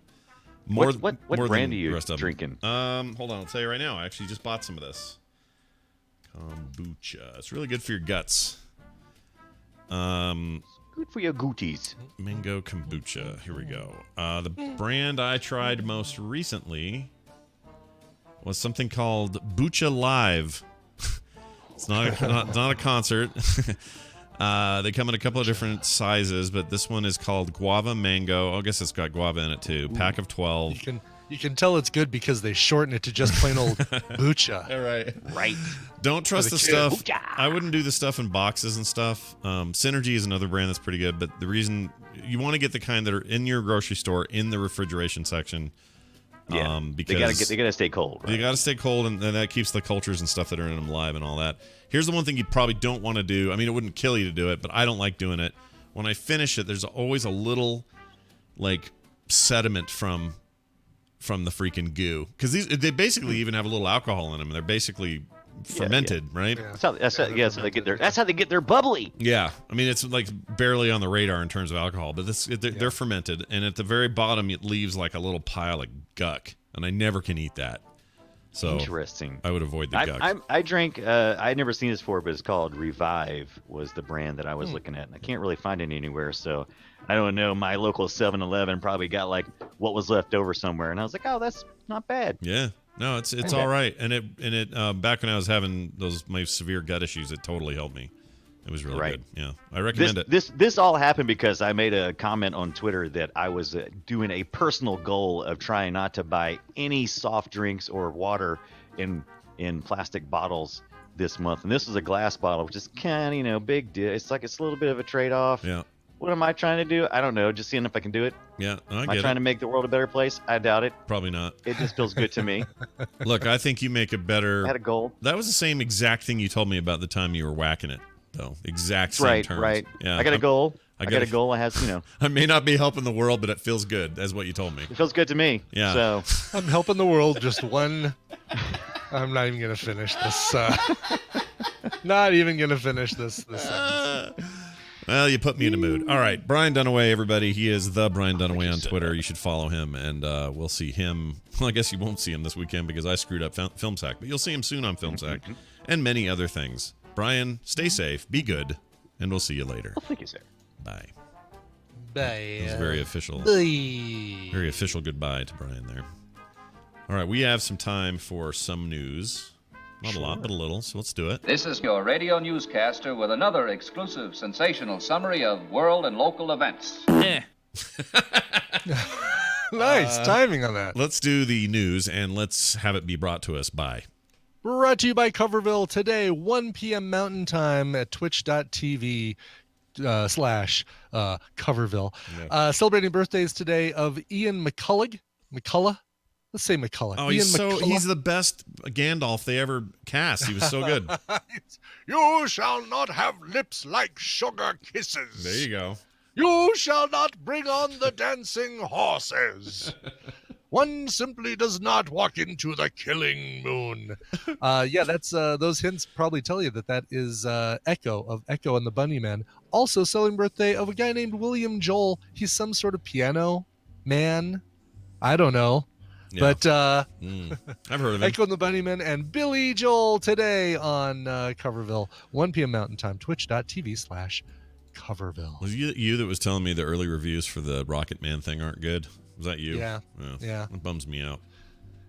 What more brand than are you the rest of them. drinking? Hold on, I'll tell you right now. I actually just bought some of this kombucha. It's really good for your guts. Good for your gooties. Mango kombucha. Here we go. The brand I tried most recently was something called Bucha Live. It's not a concert. They come in a couple of different sizes, but this one is called Guava Mango. I guess it's got guava in it too. Pack of 12. You can tell it's good because they shorten it to just plain old Bucha. All right. Right. Don't trust the kid. stuff. Bucha. I wouldn't do the stuff in boxes and stuff. Synergy is another brand that's pretty good, but the reason you want to get the kind that are in your grocery store in the refrigeration section. Yeah. Because they gotta stay cold. Right? You got to stay cold, and that keeps the cultures and stuff that are in them alive and all that. Here's the one thing you probably don't want to do. I mean, it wouldn't kill you to do it, but I don't like doing it. When I finish it, there's always a little like sediment from the freaking goo, because they basically even have a little alcohol in them. They're basically fermented, right? That's how they get their bubbly. Yeah, I mean it's like barely on the radar in terms of alcohol, but they're fermented, and at the very bottom it leaves like a little pile of guck, and I never can eat that. So Interesting. I would avoid the guck. I drank. I'd never seen this before, but it's called Revive. Was the brand that I was looking at, and I can't really find it anywhere. So I don't know. My local 7-Eleven probably got like what was left over somewhere, and I was like, oh, that's not bad. Yeah. No, it's all right. And it back when I was having my severe gut issues, it totally helped me. It was really good. Yeah, I recommend it. This all happened because I made a comment on Twitter that I was doing a personal goal of trying not to buy any soft drinks or water in plastic bottles this month, and this was a glass bottle, which is kind of big deal. It's like it's a little bit of a trade-off. Yeah. What am I trying to do? I don't know. Just seeing if I can do it. Yeah, I Am get I trying it. to make the world a better place? I doubt it. Probably not. It just feels good to me. Look, I think you make a better. I had a goal. That was the same exact thing you told me about the time you were whacking it, though. Exact same terms. Right. Yeah, I got a goal. I got a goal that has, I may not be helping the world, but it feels good. That's what you told me. It feels good to me. Yeah. So I'm helping the world. Just one. I'm not even gonna finish this. Not even gonna finish this sentence. Well, you put me in a mood. All right, Brian Dunaway, everybody. He is the Brian Dunaway on Twitter. You should follow him, and we'll see him. Well, I guess you won't see him this weekend because I screwed up Film Sack, but you'll see him soon on Film Sack and many other things. Brian, stay safe, be good, and we'll see you later. Well, thank you, sir. Bye. Bye. It was very official. Bye. Very official goodbye to Brian there. All right, we have some time for some news. Not a lot, but a little, so let's do it. This is your radio newscaster with another exclusive, sensational summary of world and local events. Nice timing on that. Let's do the news, and let's have it be brought to us by... Brought to you by Coverville today, 1 p.m. Mountain Time at twitch.tv / Coverville. Yeah. Celebrating birthdays today of Ian McCulloch. Let's say McCulloch. Oh, Ian he's McCulloch. the best Gandalf they ever cast. He was so good. You shall not have lips like sugar kisses. There you go. You shall not bring on the dancing horses. One simply does not walk into the killing moon. That's those hints probably tell you that is Echo of Echo and the Bunnymen. Also celebrating birthday of a guy named William Joel. He's some sort of piano man. I don't know. Yeah. But I've heard of him. Echo and the Bunnymen and Billy Joel today on Coverville, 1 p.m. Mountain Time, twitch.tv/Coverville. Was you that was telling me the early reviews for the Rocket Man thing aren't good? Was that you? Yeah. It bums me out.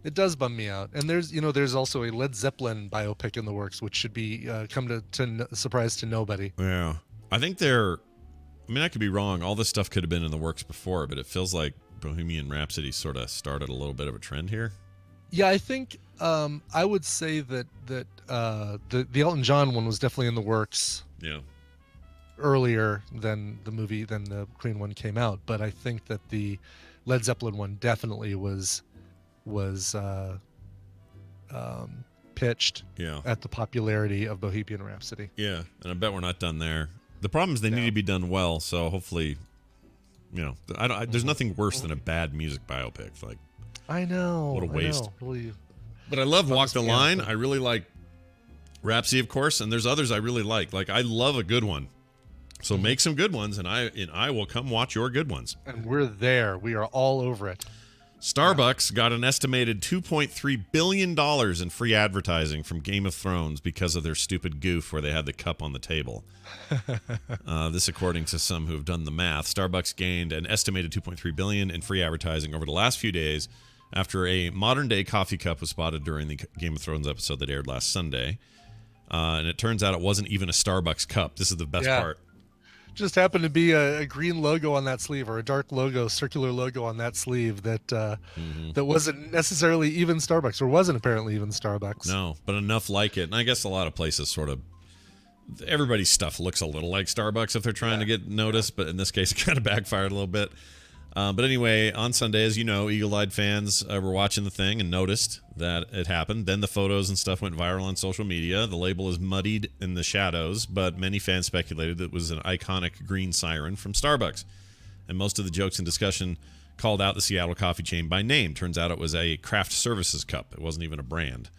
It does bum me out. And there's also a Led Zeppelin biopic in the works, which should be come to surprise to nobody. Yeah. I think I could be wrong. All this stuff could have been in the works before, but it feels like Bohemian Rhapsody sort of started a little bit of a trend here. Yeah, I think I would say that the Elton John one was definitely in the works. Yeah. Earlier than the Queen one came out, but I think that the Led Zeppelin one definitely was pitched at the popularity of Bohemian Rhapsody. Yeah, and I bet we're not done there. The problem is they need to be done well, so hopefully, there's nothing worse than a bad music biopic. Like, I know. What a waste. Really, but I love Walk the Line. I really like Rhapsody, of course, and there's others I really like. Like, I love a good one. So make some good ones, and I will come watch your good ones. And we're there. We are all over it. Starbucks got an estimated $2.3 billion in free advertising from Game of Thrones because of their stupid goof where they had the cup on the table. This according to some who have done the math. Starbucks gained an estimated $2.3 billion in free advertising over the last few days after a modern-day coffee cup was spotted during the Game of Thrones episode that aired last Sunday. And it turns out it wasn't even a Starbucks cup. This is the best part. Just happened to be a green logo on that sleeve, or a dark logo, circular logo on that sleeve that wasn't necessarily even Starbucks, or wasn't apparently even Starbucks. No, but enough like it. And I guess a lot of places sort of, everybody's stuff looks a little like Starbucks if they're trying to get noticed, but in this case it kind of backfired a little bit. But anyway, on Sunday, as you know, eagle-eyed fans were watching the thing and noticed that it happened. Then the photos and stuff went viral on social media. The label is muddied in the shadows, but many fans speculated that it was an iconic green siren from Starbucks. And most of the jokes and discussion called out the Seattle coffee chain by name. Turns out it was a craft services cup. It wasn't even a brand.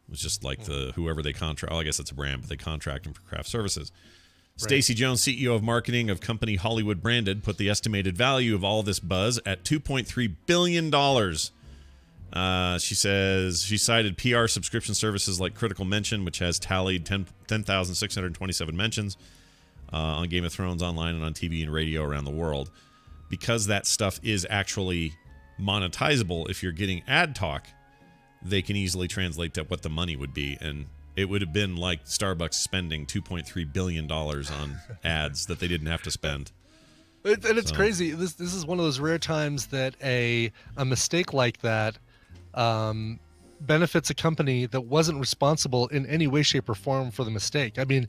It was just like whoever they contract. Well, I guess it's a brand, but they contract them for craft services. Stacey Jones, CEO of marketing of company Hollywood Branded, put the estimated value of all this buzz at $2.3 billion. She says she cited PR subscription services like Critical Mention, which has tallied 10,627 mentions on Game of Thrones online and on TV and radio around the world. Because that stuff is actually monetizable, if you're getting ad talk, they can easily translate to what the money would be, and it would have been like Starbucks spending $2.3 billion on ads that they didn't have to spend. And it's crazy. This is one of those rare times that a mistake like that benefits a company that wasn't responsible in any way, shape, or form for the mistake. I mean,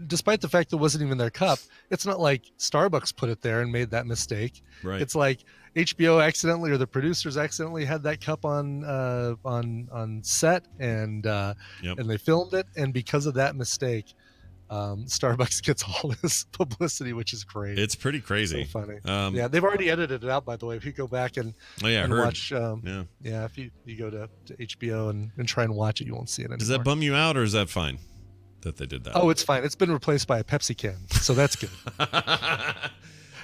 despite the fact that it wasn't even their cup, it's not like Starbucks put it there and made that mistake. Right. It's like HBO accidentally, or the producers accidentally, had that cup on set, and they filmed it, and because of that mistake, Starbucks gets all this publicity, which is great. It's pretty crazy. So funny. Yeah, they've already edited it out, by the way. If you go back and, watch, if you go to HBO and try and watch it, you won't see it anymore. Does that bum you out, or is that fine that they did that? Oh, it's fine. It's been replaced by a Pepsi can, so that's good.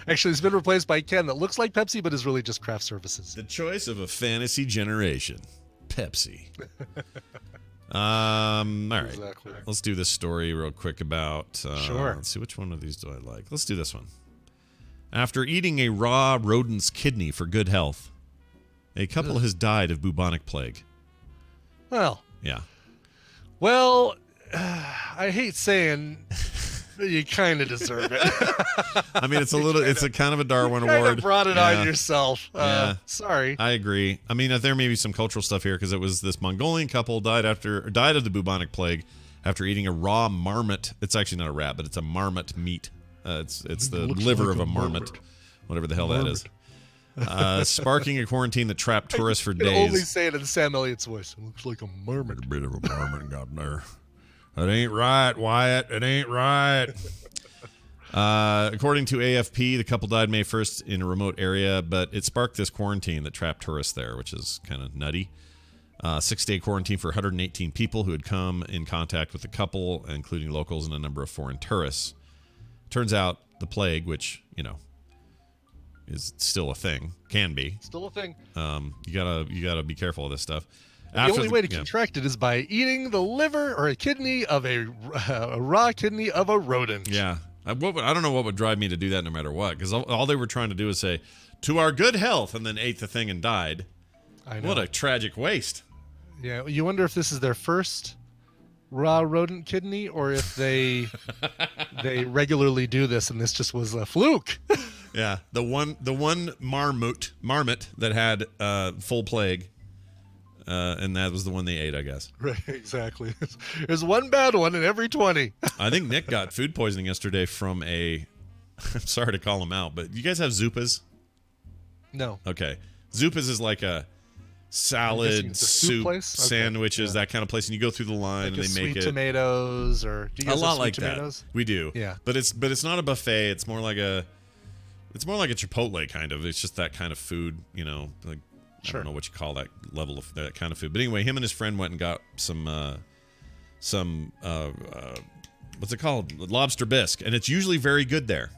Actually, it's been replaced by a can that looks like Pepsi, but is really just craft services. The choice of a fantasy generation, Pepsi. All right. Exactly. Let's do this story real quick about. Sure. Let's see, which one of these do I like? Let's do this one. After eating a raw rodent's kidney for good health, a couple has died of bubonic plague. Well. Yeah. Well, I hate saying you kind of deserve it. I mean, it's a kind of a Darwin you Award. Brought it on yourself. Sorry. I agree. I mean, there may be some cultural stuff here because it was this Mongolian couple died of the bubonic plague after eating a raw marmot. It's actually not a rat, but it's a marmot meat. It's the liver like of a marmot, whatever the hell that is. Sparking a quarantine that trapped tourists for days. Only say it in Sam Elliott's voice. It looks like a marmot. A bit of a marmot got there. That ain't right, Wyatt. It ain't right. According to AFP, the couple died May 1st in a remote area, but it sparked this quarantine that trapped tourists there, which is kind of nutty. 6-day quarantine for 118 people who had come in contact with the couple, including locals and a number of foreign tourists. Turns out the plague, which, is still a thing, can be. Still a thing. You gotta be careful of this stuff. The only way to contract it is by eating the liver or a kidney of a raw kidney of a rodent. Yeah. I don't know what would drive me to do that no matter what, because all they were trying to do is say, to our good health, and then ate the thing and died. I know. What a tragic waste. Yeah, you wonder if this is their first raw rodent kidney, or if they regularly do this and this just was a fluke. Yeah, the one marmot that had full plague. And that was the one they ate, I guess. Right, exactly. There's one bad one in every 20. I think Nick got food poisoning yesterday from I'm sorry to call him out, but you guys have Zupas? No. Okay. Zupas is like a salad, soup, sandwiches, that kind of place, and you go through the line like and they make it. Tomatoes, or do you guys a lot have like tomatoes? that. We do. Yeah. But it's not a buffet. It's more like a Chipotle kind of. It's just that kind of food, like. Sure. I don't know what you call that level of that kind of food. But anyway, him and his friend went and got some what's it called? Lobster bisque. And it's usually very good there.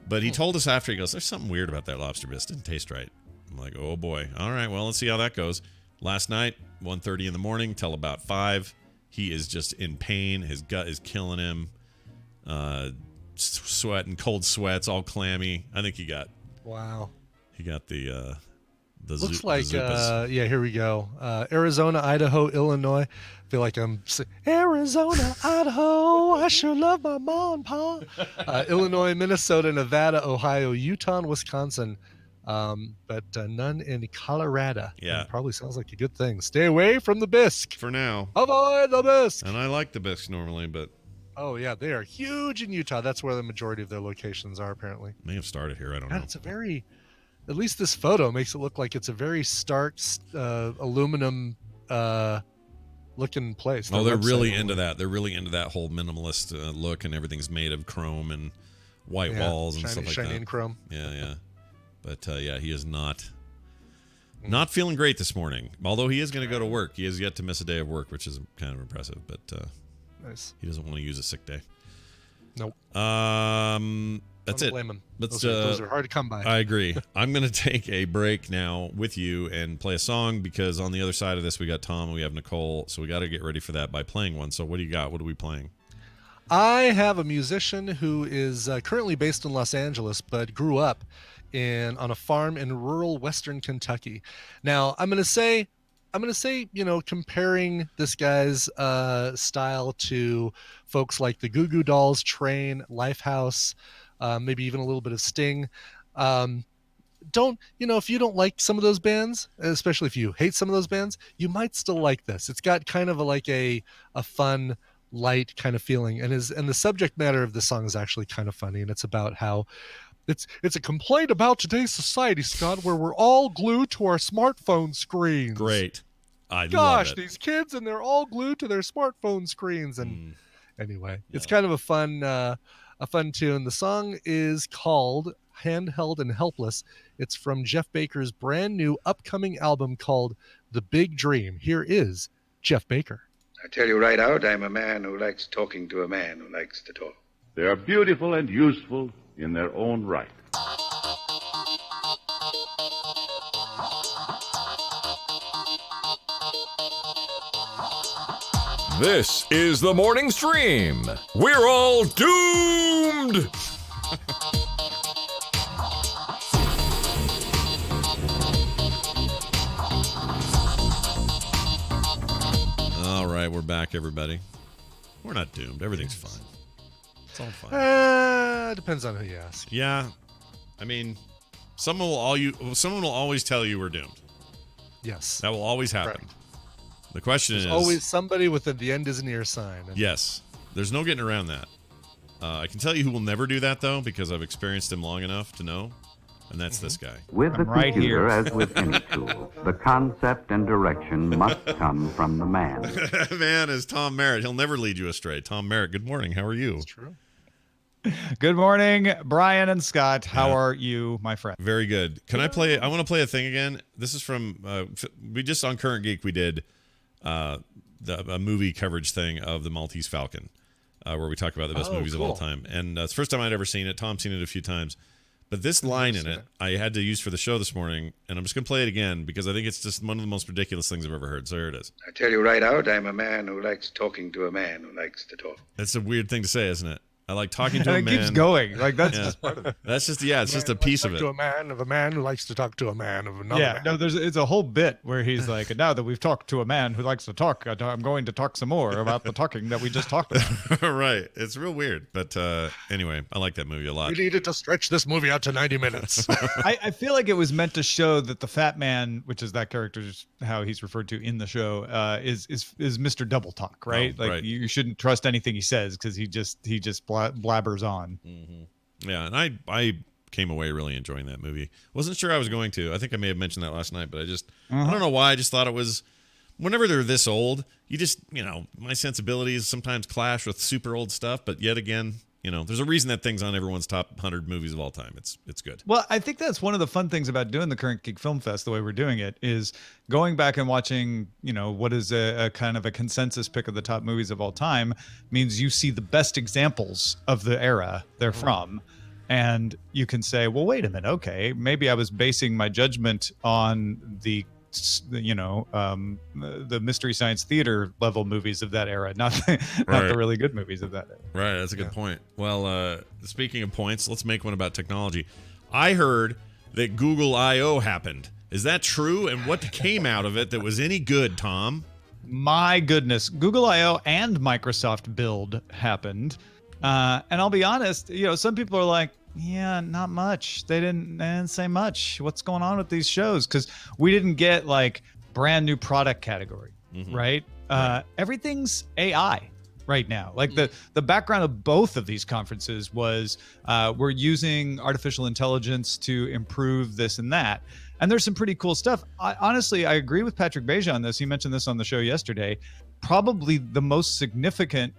But he told us after, he goes, there's something weird about that lobster bisque. Didn't taste right. I'm like, oh boy. All right, well, let's see how that goes. Last night, 1:30 in the morning till about 5, he is just in pain. His gut is killing him. Sweating, cold sweats, all clammy. I think he got the looks like Zupas. here we go. Arizona, Idaho, Illinois. I feel like I'm Arizona, Idaho. I sure love my mom and pa. Illinois, Minnesota, Nevada, Ohio, Utah, and Wisconsin. But none in Colorado. Yeah, probably sounds like a good thing. Stay away from the bisque for now. Avoid the bisque. And I like the bisque normally, but oh yeah, they are huge in Utah. That's where the majority of their locations are. Apparently, may have started here. I don't know. It's at least this photo makes it look like it's a very stark aluminum looking place. Oh, they're really into that. They're really into that whole minimalist look, and everything's made of chrome and white walls and stuff like that. Shiny in chrome. Yeah. But he is not feeling great this morning. Although he is going to go to work. He has yet to miss a day of work, which is kind of impressive. But nice. He doesn't want to use a sick day. Nope. That's Don't it. blame him. Those are hard to come by. I agree. I'm going to take a break now with you and play a song, because on the other side of this, we got Tom and we have Nicole. So we got to get ready for that by playing one. So what do you got? What are we playing? I have a musician who is currently based in Los Angeles, but grew up on a farm in rural Western Kentucky. Now, I'm going to say, comparing this guy's style to folks like the Goo Goo Dolls, Train, Lifehouse, maybe even a little bit of Sting. If you don't like some of those bands, especially if you hate some of those bands, you might still like this. It's got kind of a fun, light kind of feeling, and the subject matter of the song is actually kind of funny, and it's about how it's a complaint about today's society, Scott, where we're all glued to our smartphone screens. Great. Love it. These kids, and they're all glued to their smartphone screens, and Anyway, it's kind of a fun tune. The song is called Handheld and Helpless. It's from Jeff Baker's brand new upcoming album called The Big Dream. Here is Jeff Baker. I tell you right out, I'm a man who likes talking to a man who likes to talk. They are beautiful and useful in their own right. This is the morning stream. We're all doomed. All right, we're back, everybody. We're not doomed. Everything's fine. It's all fine. Depends on who you ask. Yeah, I mean, someone will always tell you we're doomed. Yes, that will always happen. Right. The question There's is always somebody with the end is near sign. Yes, there's no getting around that. I can tell you who will never do that though, because I've experienced him long enough to know, and that's this guy. With the right computer, here. as with any tool, the concept and direction must come from the man. Man is Tom Merritt. He'll never lead you astray. Tom Merritt, good morning. How are you? That's true. Good morning, Brian and Scott. How are you, my friend? Very good. Can I play? I want to play a thing again. This is from we just on Current Geek we did a movie coverage thing of the Maltese Falcon, where we talk about the best movies of all time. And it's the first time I'd ever seen it. Tom's seen it a few times. But this line in it, I had to use for the show this morning, and I'm just going to play it again because I think it's just one of the most ridiculous things I've ever heard. So here it is. I tell you right out, I'm a man who likes talking to a man who likes to talk. That's a weird thing to say, isn't it? I like talking to a it man. keeps going. Like that's just part of it. That's just it's just a piece of it. To a man who likes to talk to a man of another man. No, it's a whole bit where he's like, now that we've talked to a man who likes to talk, I'm going to talk some more about the talking that we just talked about. Right. It's real weird. But anyway, I like that movie a lot. We needed to stretch this movie out to 90 minutes. I feel like it was meant to show that the fat man, which is that character's how he's referred to in the show, is Mr. Double Talk, right? You shouldn't trust anything he says because he just blabbers on. Mm-hmm. Yeah, and I came away really enjoying that movie. Wasn't sure I was going to. I think I may have mentioned that last night, but I don't know why. I just thought it was, whenever they're this old, you just, my sensibilities sometimes clash with super old stuff, but yet again, there's a reason that thing's on everyone's top 100 movies of all time. It's good. Well, I think that's one of the fun things about doing the Current Geek Film Fest the way we're doing it is going back and watching, what is a kind of a consensus pick of the top movies of all time means you see the best examples of the era they're from. And you can say, well, wait a minute. Okay, maybe I was basing my judgment on the Mystery Science Theater level movies of that era, not the really good movies of that era. Right, that's a good point. Well, speaking of points, let's make one about technology. I heard that Google I/O happened. Is that true? And what came out of it that was any good, Tom? My goodness, Google I/O and Microsoft Build happened. And I'll be honest, some people are like, yeah, not much. They didn't say much. What's going on with these shows? Because we didn't get like brand new product category, right? Everything's AI right now. Like the background of both of these conferences was we're using artificial intelligence to improve this and that. And there's some pretty cool stuff. Honestly, I agree with Patrick Beja on this. He mentioned this on the show yesterday. Probably the most significant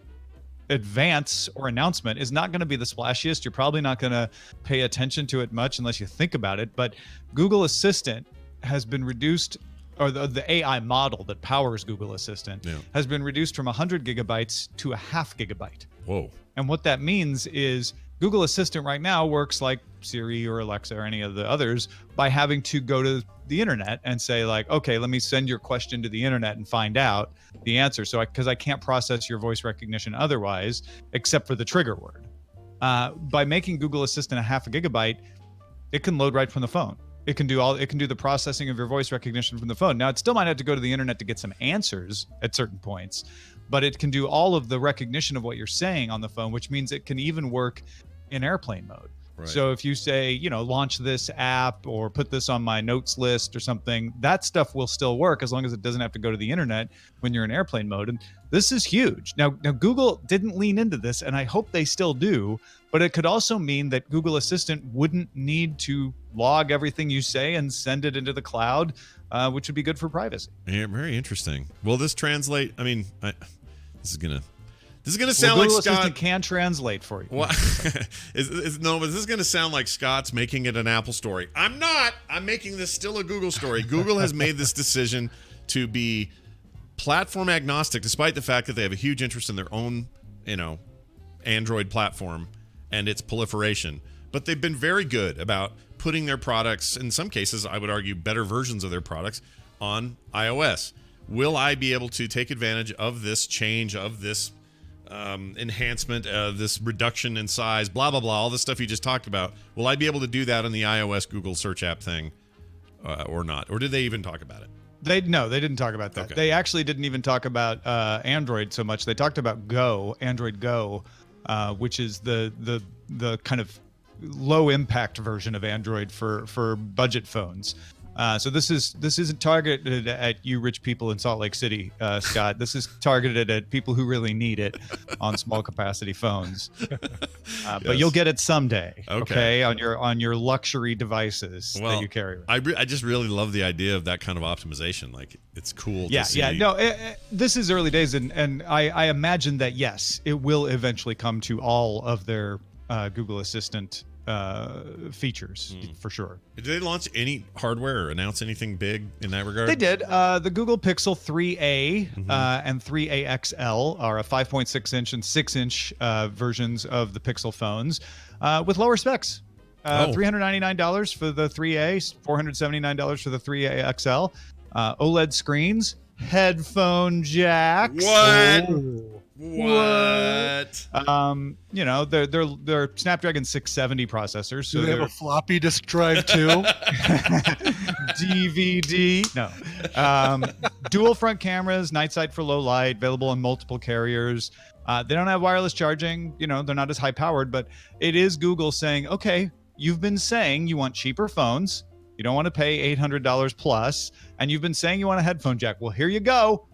advance or announcement is not going to be the splashiest. You're probably not going to pay attention to it much unless you think about it. But Google Assistant has been reduced, or the AI model that powers Google Assistant has been reduced from 100 gigabytes to a half gigabyte. Whoa. And what that means is Google Assistant right now works like Siri or Alexa or any of the others by having to go to the internet and say like, okay, let me send your question to the internet and find out the answer. So because I can't process your voice recognition otherwise, except for the trigger word. By making Google Assistant a half a gigabyte, it can load right from the phone. It can do the processing of your voice recognition from the phone. Now it still might have to go to the internet to get some answers at certain points, but it can do all of the recognition of what you're saying on the phone, which means it can even work in airplane mode. Right. So if you say, launch this app or put this on my notes list or something, that stuff will still work as long as it doesn't have to go to the internet when you're in airplane mode. And this is huge. Now Google didn't lean into this, and I hope they still do, but it could also mean that Google Assistant wouldn't need to log everything you say and send it into the cloud, which would be good for privacy. Yeah, very interesting. Will this translate? I mean, this is going to This is going to sound Google like Scott Assistant can translate for you. What? No, but this is going to sound like Scott's making it an Apple story. I'm not. I'm making this still a Google story. Google has made this decision to be platform agnostic, despite the fact that they have a huge interest in their own, Android platform and its proliferation. But they've been very good about putting their products, in some cases, I would argue, better versions of their products on iOS. Will I be able to take advantage of this change, of this enhancement, this reduction in size, blah, blah, blah, all the stuff you just talked about? Will I be able to do that on the iOS Google search app thing or not? Or did they even talk about it? They didn't talk about that. Okay. They actually didn't even talk about Android so much. They talked about Android Go, which is the kind of low impact version of Android for budget phones. So this isn't targeted at you rich people in Salt Lake City, Scott. This is targeted at people who really need it on small capacity phones. But you'll get it someday, okay? On your luxury devices that you carry around. I just really love the idea of that kind of optimization. Like, it's cool to see. Yeah. No, this is early days, and I imagine that, yes, it will eventually come to all of their Google Assistant features for sure. Did they launch any hardware or announce anything big in that regard? They did. The Google Pixel 3a and 3a XL are a 5.6-inch and 6-inch versions of the Pixel phones with lower specs. $399 for the 3a, $479 for the 3a XL. OLED screens, headphone jacks. What? What? They're Snapdragon 670 processors. So do they have a floppy disk drive too? DVD. No. Dual front cameras, night sight for low light, available on multiple carriers. They don't have wireless charging. They're not as high powered, but it is Google saying, okay, you've been saying you want cheaper phones. You don't want to pay $800 plus, and you've been saying you want a headphone jack. Well, here you go.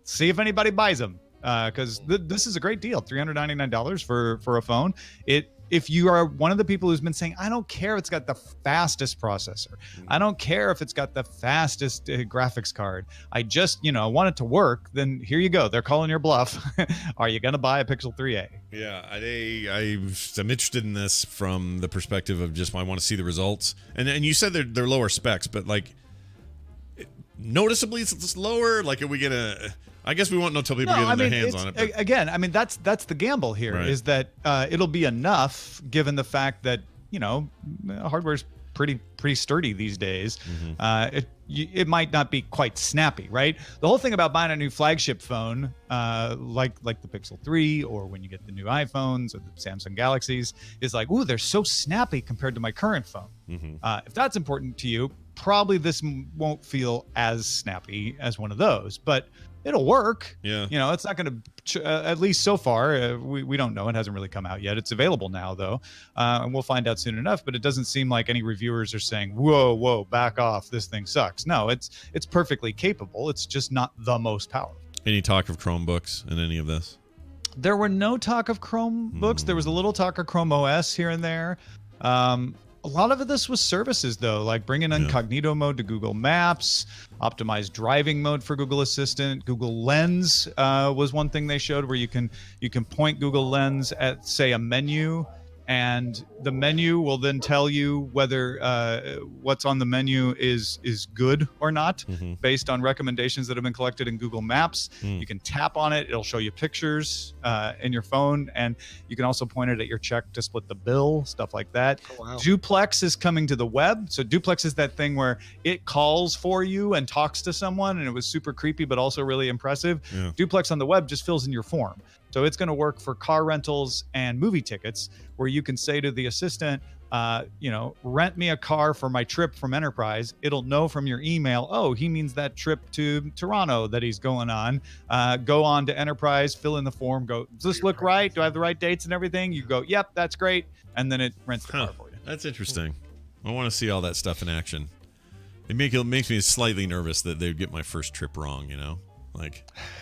See if anybody buys them. Because this is a great deal, $399 for a phone. If you are one of the people who's been saying, I don't care if it's got the fastest processor, I don't care if it's got the fastest graphics card, I just want it to work, then here you go. They're calling your bluff. Are you going to buy a Pixel 3a? Yeah, I'm interested in this from the perspective of just I want to see the results. And you said they're lower specs, but like noticeably it's lower. Like, are we gonna? I guess we won't know until people get their hands on it. But. Again, that's the gamble here, right. Is that it'll be enough given the fact that hardware's pretty sturdy these days. It might not be quite snappy, right? The whole thing about buying a new flagship phone, like the Pixel 3, or when you get the new iPhones or the Samsung Galaxies, is like, ooh, they're so snappy compared to my current phone. If that's important to you, probably this won't feel as snappy as one of those, but it'll work. Yeah. It's not going to, at least so far, we don't know. It hasn't really come out yet. It's available now, though. And we'll find out soon enough. But it doesn't seem like any reviewers are saying, whoa, back off. This thing sucks. No, it's perfectly capable. It's just not the most powerful. Any talk of Chromebooks in any of this? There were no talk of Chromebooks. There was a little talk of Chrome OS here and there. A lot of this was services, though, like bringing incognito mode to Google Maps, optimized driving mode for Google Assistant. Google Lens was one thing they showed where you can point Google Lens at, say, a menu, and the menu will then tell you whether what's on the menu is good or not based on recommendations that have been collected in Google Maps. You can tap on it. It'll show you pictures in your phone, and you can also point it at your check to split the bill, stuff like that. Oh, wow. Duplex is coming to the web. So Duplex is that thing where it calls for you and talks to someone, and it was super creepy but also really impressive. Yeah. Duplex on the web just fills in your form. So it's going to work for car rentals and movie tickets, where you can say to the assistant, rent me a car for my trip from Enterprise. It'll know from your email, oh, he means that trip to Toronto that he's going on. Go on to Enterprise, fill in the form, go, does this look right? Do I have the right dates and everything? You go, yep, that's great. And then it rents the car for you. That's interesting. I want to see all that stuff in action. It makes me slightly nervous that they'd get my first trip wrong,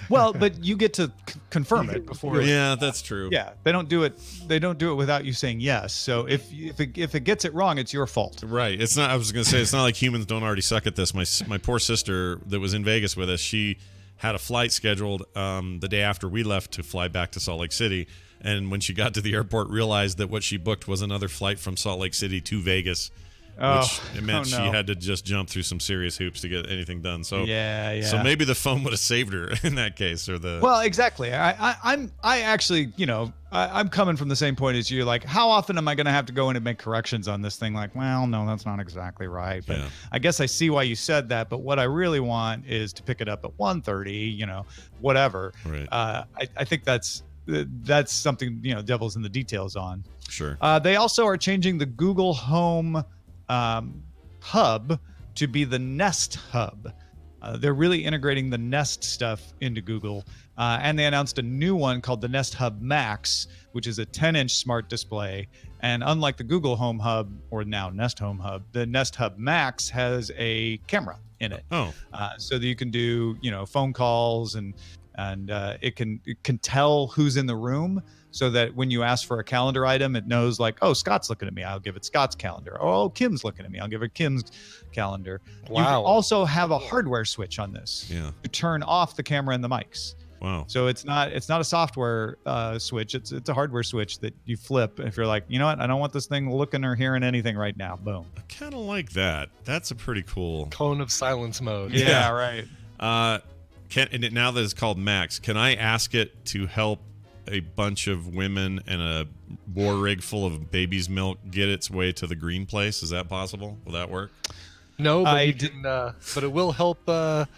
Well, but you get to confirm it before. Yeah, that's true. Yeah, they don't do it without you saying yes. So if it gets it wrong, it's your fault. Right. It's not. I was going to say it's not like humans don't already suck at this. My poor sister that was in Vegas with us, she had a flight scheduled the day after we left to fly back to Salt Lake City. And when she got to the airport, realized that what she booked was another flight from Salt Lake City to Vegas. Which it meant she had to just jump through some serious hoops to get anything done. So So maybe the phone would have saved her in that case, or the. Well, exactly. I'm actually, I'm coming from the same point as you. Like, how often am I going to have to go in and make corrections on this thing? Like, well, no, that's not exactly right. But I guess I see why you said that. But what I really want is to pick it up at 1:30. Whatever. Right. I think that's something devil's in the details on. Sure. They also are changing the Google Home hub to be the Nest hub. They're really integrating the Nest stuff into Google, and they announced a new one called the Nest Hub Max, which is a 10-inch smart display. And unlike the Google Home Hub, or now Nest Home Hub, the Nest Hub Max has a camera in it. So that you can do phone calls, and it can tell who's in the room, so that when you ask for a calendar item, it knows, like, oh, Scott's looking at me, I'll give it Scott's calendar. Oh, Kim's looking at me, I'll give it Kim's calendar. Wow. You can also have a hardware switch on this to turn off the camera and the mics. Wow. So it's not a software switch. It's a hardware switch that you flip. If you're like, you know what, I don't want this thing looking or hearing anything right now. Boom. I kind of like that. That's a pretty cool cone of silence mode. Yeah, right. Now that it's called Max, can I ask it to help a bunch of women and a war rig full of baby's milk get its way to the green place? Is that possible? Will that work? No, but you can. But it will help heart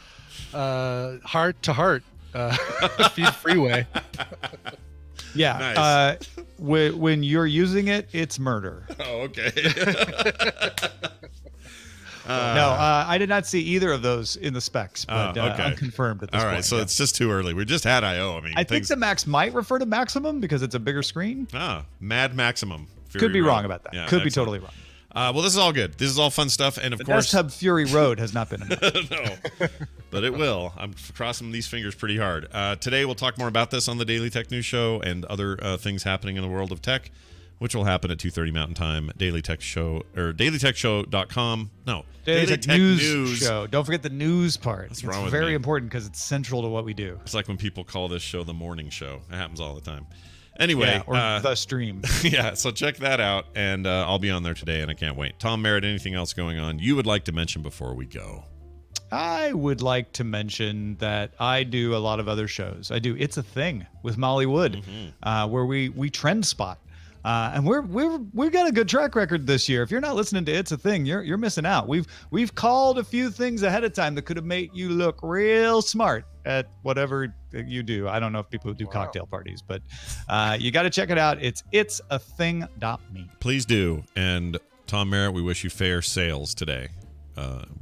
to heart feed freeway. Yeah. Nice. When you're using it, it's murder. Oh, okay. No, I did not see either of those in the specs, but okay. unconfirmed at this All point. right, so it's just too early. We just had I/O. I think the Max might refer to Maximum because it's a bigger screen. Mad Maximum. Could be wrong about that. Yeah, Could be excellent. totally wrong. Well, this is all good. This is all fun stuff, and of The course, Nest Hub Fury Road has not been announced. No, but it will. I'm crossing these fingers pretty hard. Today, we'll talk more about this on the Daily Tech News Show and other things happening in the world of tech, which will happen at 2:30 Mountain Time. Daily Tech Show, or dailytechshow.com. No, Daily Tech News Show. Don't forget the news part. What's it's wrong with very me? important because it's central to what we do. It's like when people call this show the morning show. It happens all the time. Anyway, or the stream. Yeah, so check that out, and I'll be on there today, and I can't wait. Tom Merritt, anything else going on you would like to mention before we go? I would like to mention that I do a lot of other shows. I do It's a Thing with Molly Wood, where we trend spot. And we've got a good track record this year. If you're not listening to It's a Thing, you're missing out. We've called a few things ahead of time that could have made you look real smart at whatever you do. I don't know if people do cocktail parties, but you got to check it out. It's itsathing.me. Please do. And Tom Merritt, we wish you fair sales today.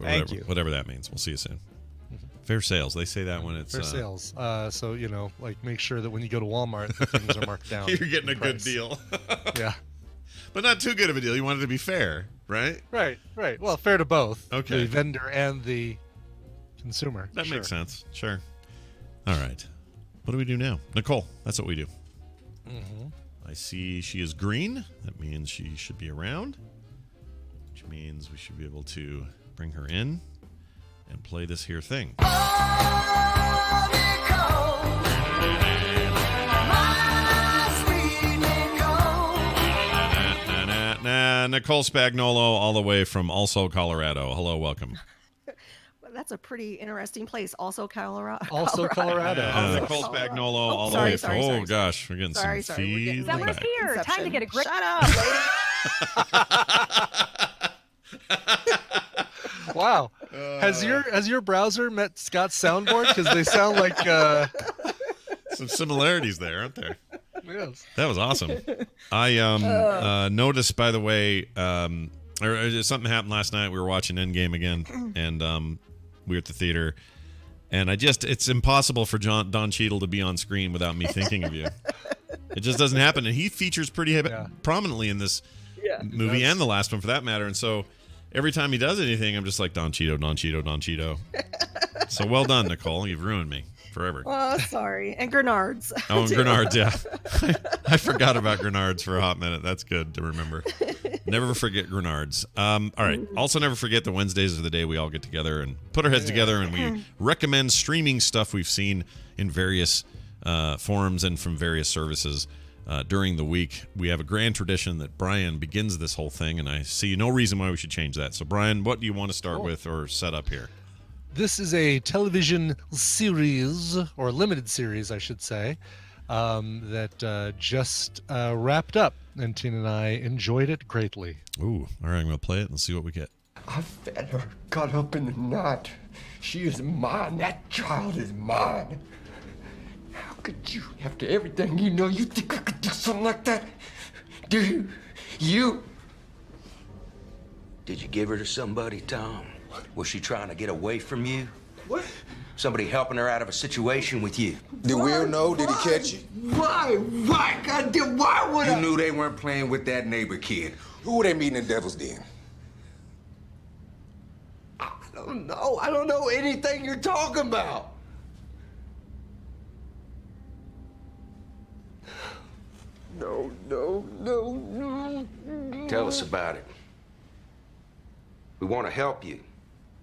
Thank you. Whatever that means. We'll see you soon. Fair sales. They say that when it's fair sales. So make sure that when you go to Walmart, the things are marked down. You're getting a good price. deal. Yeah, but not too good of a deal. You want it to be fair, right? Right. Well, fair to both. Okay. The vendor and the consumer. That makes sense. Sure. All right. What do we do now, Nicole? That's what we do. I see she is green. That means she should be around, which means we should be able to bring her in and play this here thing. Nicole Spagnolo, all the way from Also, Colorado. Hello, welcome. That's a pretty interesting place. Also, Colorado. Nicole Spagnolo, all the way from. Oh gosh, we're getting some feedback. Summer's here. Time to get a grip. Shut up, lady. Wow. Has your browser met Scott's soundboard? Because they sound like some similarities there, aren't there? Yes. That was awesome. I noticed, by the way, or something happened last night. We were watching Endgame again, and we were at the theater, and it's impossible for Don Cheadle to be on screen without me thinking of you. It just doesn't happen, and he features pretty prominently in this movie and the last one, for that matter. And so every time he does anything, I'm just like, Don Cheadle, Don Cheadle, Don Cheadle. So well done, Nicole. You've ruined me forever. Oh, sorry. And Grenard's. Oh, and Grenard's, yeah. I forgot about Grenard's for a hot minute. That's good to remember. Never forget Grenards. All right. Also, never forget that Wednesdays are the day we all get together and put our heads together, and we recommend streaming stuff we've seen in various forums and from various services during the week. We have a grand tradition that Brian begins this whole thing, and I see no reason why we should change that. So, Brian, what do you want to start with or set up here? This is a television series, or limited series, I should say, that just wrapped up, and Tina and I enjoyed it greatly. Ooh, all right, I'm going to play it and see what we get. I fed her, got up in the night. She is mine. That child is mine. How could you, after everything you know, you think I could do something like that? Do you? Did you give her to somebody, Tom? Was she trying to get away from you? What? Somebody helping her out of a situation with you? Did Will know? Did he catch you? Why? Why? Goddamn, why would You I? knew they weren't playing with that neighbor kid. Who were they meeting in Devil's Den? I don't know. I don't know anything you're talking about. No. Tell us about it. We want to help you,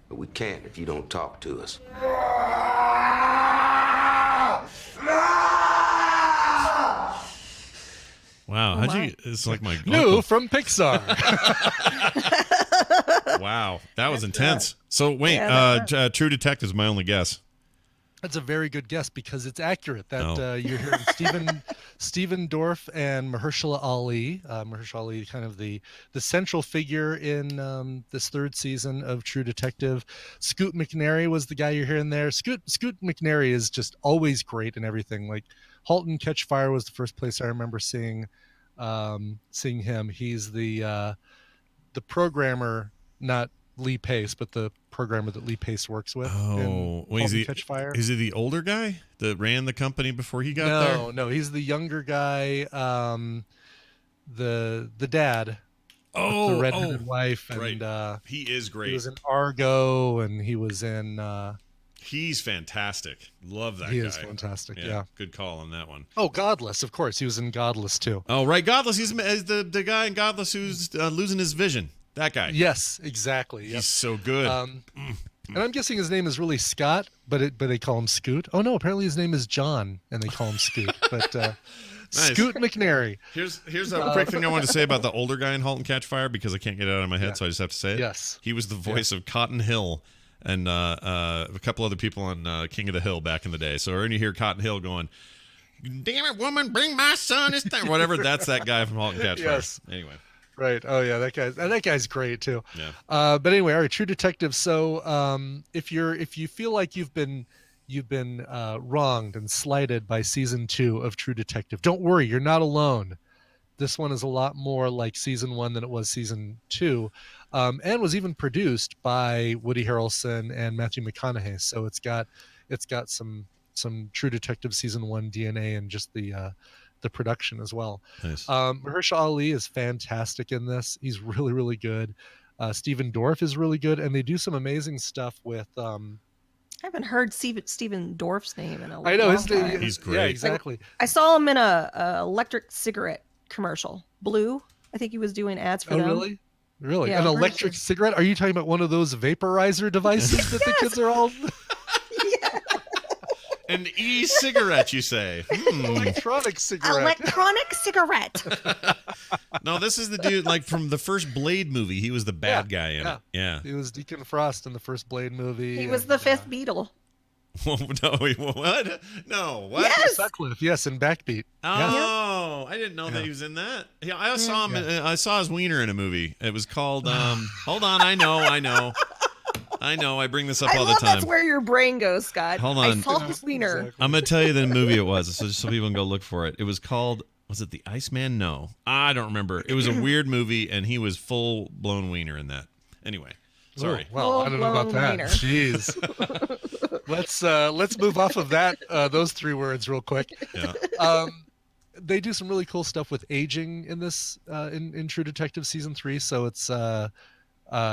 but we can't if you don't talk to us. Wow, how'd you? It's like my New uncle. from Pixar. Wow, that was intense. So wait, Yeah, True Detective is my only guess. That's a very good guess because it's accurate. That Oh. you're hearing Stephen Dorff and Mahershala Ali. Mahershala Ali, kind of the central figure in this third season of True Detective. Scoot McNairy was the guy you're hearing there. Scoot McNairy is just always great in everything. Like *Halt and Catch Fire* was the first place I remember seeing him. He's the programmer, not Lee Pace, but the programmer that Lee Pace works with. Oh, in is *Halt he? and Catch Fire*. Is he the older guy that ran the company before he got there? No, he's the younger guy. The dad. Oh, the redheaded wife, and right. He is great. He was in Argo, and he was in. He's fantastic. Love that guy. He is fantastic. Yeah. Good call on that one. Oh, Godless, of course. He was in Godless too. Oh, right, Godless. He's the guy in Godless who's losing his vision. That guy. Yes, exactly. He's Yep. so good. And I'm guessing his name is really Scott, but they call him Scoot. Oh no, apparently his name is John, and they call him Scoot. But Nice. Scoot McNairy. Here's a quick thing I wanted to say about the older guy in *Halt and Catch Fire* because I can't get it out of my head, so I just have to say it. Yes. He was the voice of Cotton Hill and a couple other people on King of the Hill back in the day. So when you hear Cotton Hill going, "Damn it, woman, bring my son this thing," whatever, that's that guy from *Halt and Catch Yes. Fire*. Anyway. Right. Oh yeah, that guy's great too. Yeah. But anyway, all right, True Detective. So if you feel like you've been wronged and slighted by season 2 of True Detective, don't worry, you're not alone. This one is a lot more like season 1 than it was season 2, and was even produced by Woody Harrelson and Matthew McConaughey. So it's got some True Detective season 1 DNA and just the production as well. Nice. Mahershala Ali is fantastic in this. He's really, really good. Stephen Dorff is really good, and they do some amazing stuff with. I haven't heard Stephen Dorff's name in a long I know his time. name. He's great. Yeah, exactly. I saw him in a electric cigarette commercial. Blue. I think he was doing ads for Oh, them. really? Really? Yeah, An I'm pretty electric cigarette? Are you talking about one of those vaporizer devices that the kids are all? An e-cigarette, you say? Electronic cigarette. Electronic cigarette. No, this is the dude like from the first Blade movie. He was the bad guy in it. Yeah. He was Deacon Frost in the first Blade movie. He was the fifth Beatle. No, what? No, what? Yes. Sutcliffe, yes, in Backbeat. Oh, I didn't know that he was in that. Yeah, I saw him. I saw his wiener in a movie. It was called. Hold on, I know. I bring this up I all the love time. that's where your brain goes, Scott. Hold I on. saw his wiener. I'm gonna tell you the movie it was, so just so people can go look for it. It was called. Was it The Iceman? No, I don't remember. It was a weird movie, and he was full blown wiener in that. Anyway, sorry. Oh, well, I don't know about that. Wiener. Jeez. Let's move off of that. Those 3 words real quick. Yeah. They do some really cool stuff with aging in this in True Detective season 3. So it's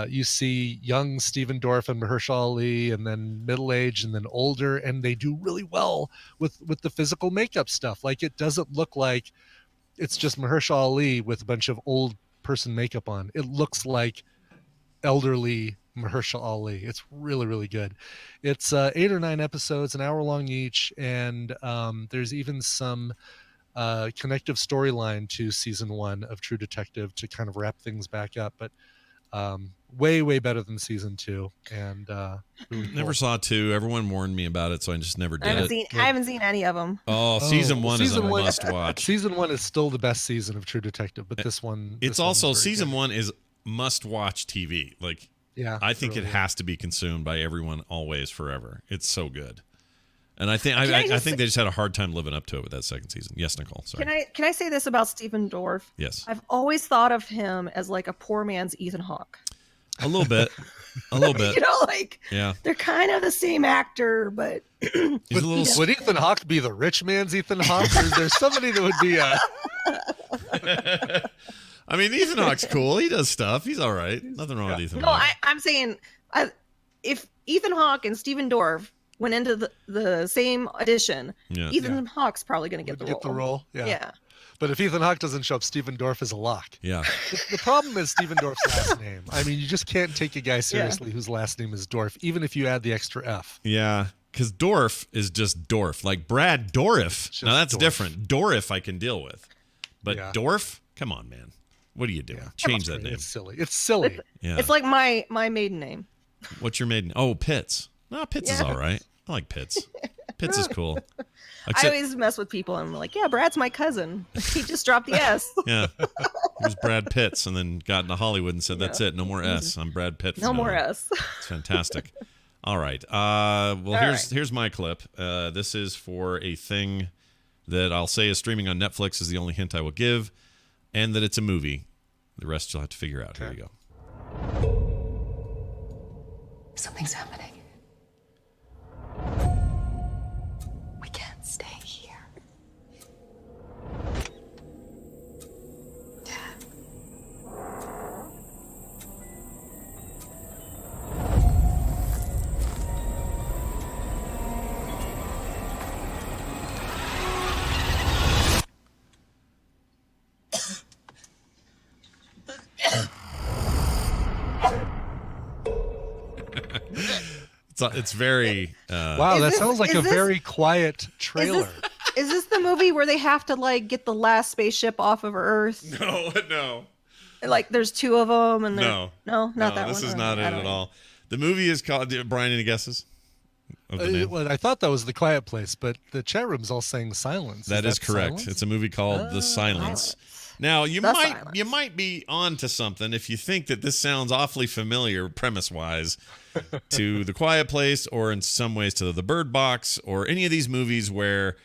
you see young Stephen Dorff and Mahershala Ali, and then middle aged, and then older, and they do really well with the physical makeup stuff. Like it doesn't look like it's just Mahershala Ali with a bunch of old person makeup on, it looks like elderly Mahershala Ali. It's really, really good. It's 8 or 9 episodes, an hour long each, and there's even some connective storyline to season 1 of True Detective to kind of wrap things back up. But way, way better than season 2. And really cool. Never saw 2. Everyone warned me about it, so I just never did it. I haven't seen any of them. Oh, season 1 is a must watch. Season 1 is still the best season of True Detective, but this one. It's also season 1 is must watch TV. Like, yeah, I think really it has to be consumed by everyone always forever. it's so good. And I think I think they just had a hard time living up to it with that second season. Yes, Nicole. Sorry. Can I say this about Stephen Dorff? Yes. I've always thought of him as like a poor man's Ethan Hawke. A little bit. A little bit. You know, like yeah. They're kind of the same actor, but would Ethan Hawke be the rich man's Ethan Hawke, or is there somebody that would be I mean, Ethan Hawke's cool. He does stuff. He's all right. Nothing wrong with Ethan Hawke. I'm saying if Ethan Hawke and Stephen Dorff went into the same audition, Ethan Hawke's probably going to get the role. Yeah. But if Ethan Hawke doesn't show up, Stephen Dorff is a lock. Yeah. The problem is Stephen Dorff's last name. I mean, you just can't take a guy seriously whose last name is Dorff, even if you add the extra F. Yeah, because Dorff is just Dorff. Like Brad Dourif. Now that's different. Dorff I can deal with. But Dorff? Come on, man. What are you doing? Change that name. It's silly. It's silly. It's like my maiden name. What's your maiden? Oh, Pitts. No, Pitts is all right. I like Pitts. Pitts is cool. I always mess with people and I'm like, yeah, Brad's my cousin. He just dropped the S. Yeah. He was Brad Pitts and then got into Hollywood and said, that's it. No more S. I'm Brad Pitt. No more S. It's fantastic. All right. Here's my clip. This is for a thing that I'll say is streaming on Netflix is the only hint I will give, and that it's a movie. The rest you'll have to figure out. Here we go. Something's happening. We can't stay here. Dad. It's very wow, that sounds like a very quiet trailer. Is this the movie where they have to like get the last spaceship off of Earth? No. Like there's 2 of them and no, not that one. This is not it at all. The movie is called Brian. Any guesses? Well, I thought that was The Quiet Place, but the chat room's all saying Silence. That is correct. Silence? It's a movie called The Silence. Now you might be onto something if you think that this sounds awfully familiar premise-wise to The Quiet Place, or in some ways to The Bird Box, or any of these movies where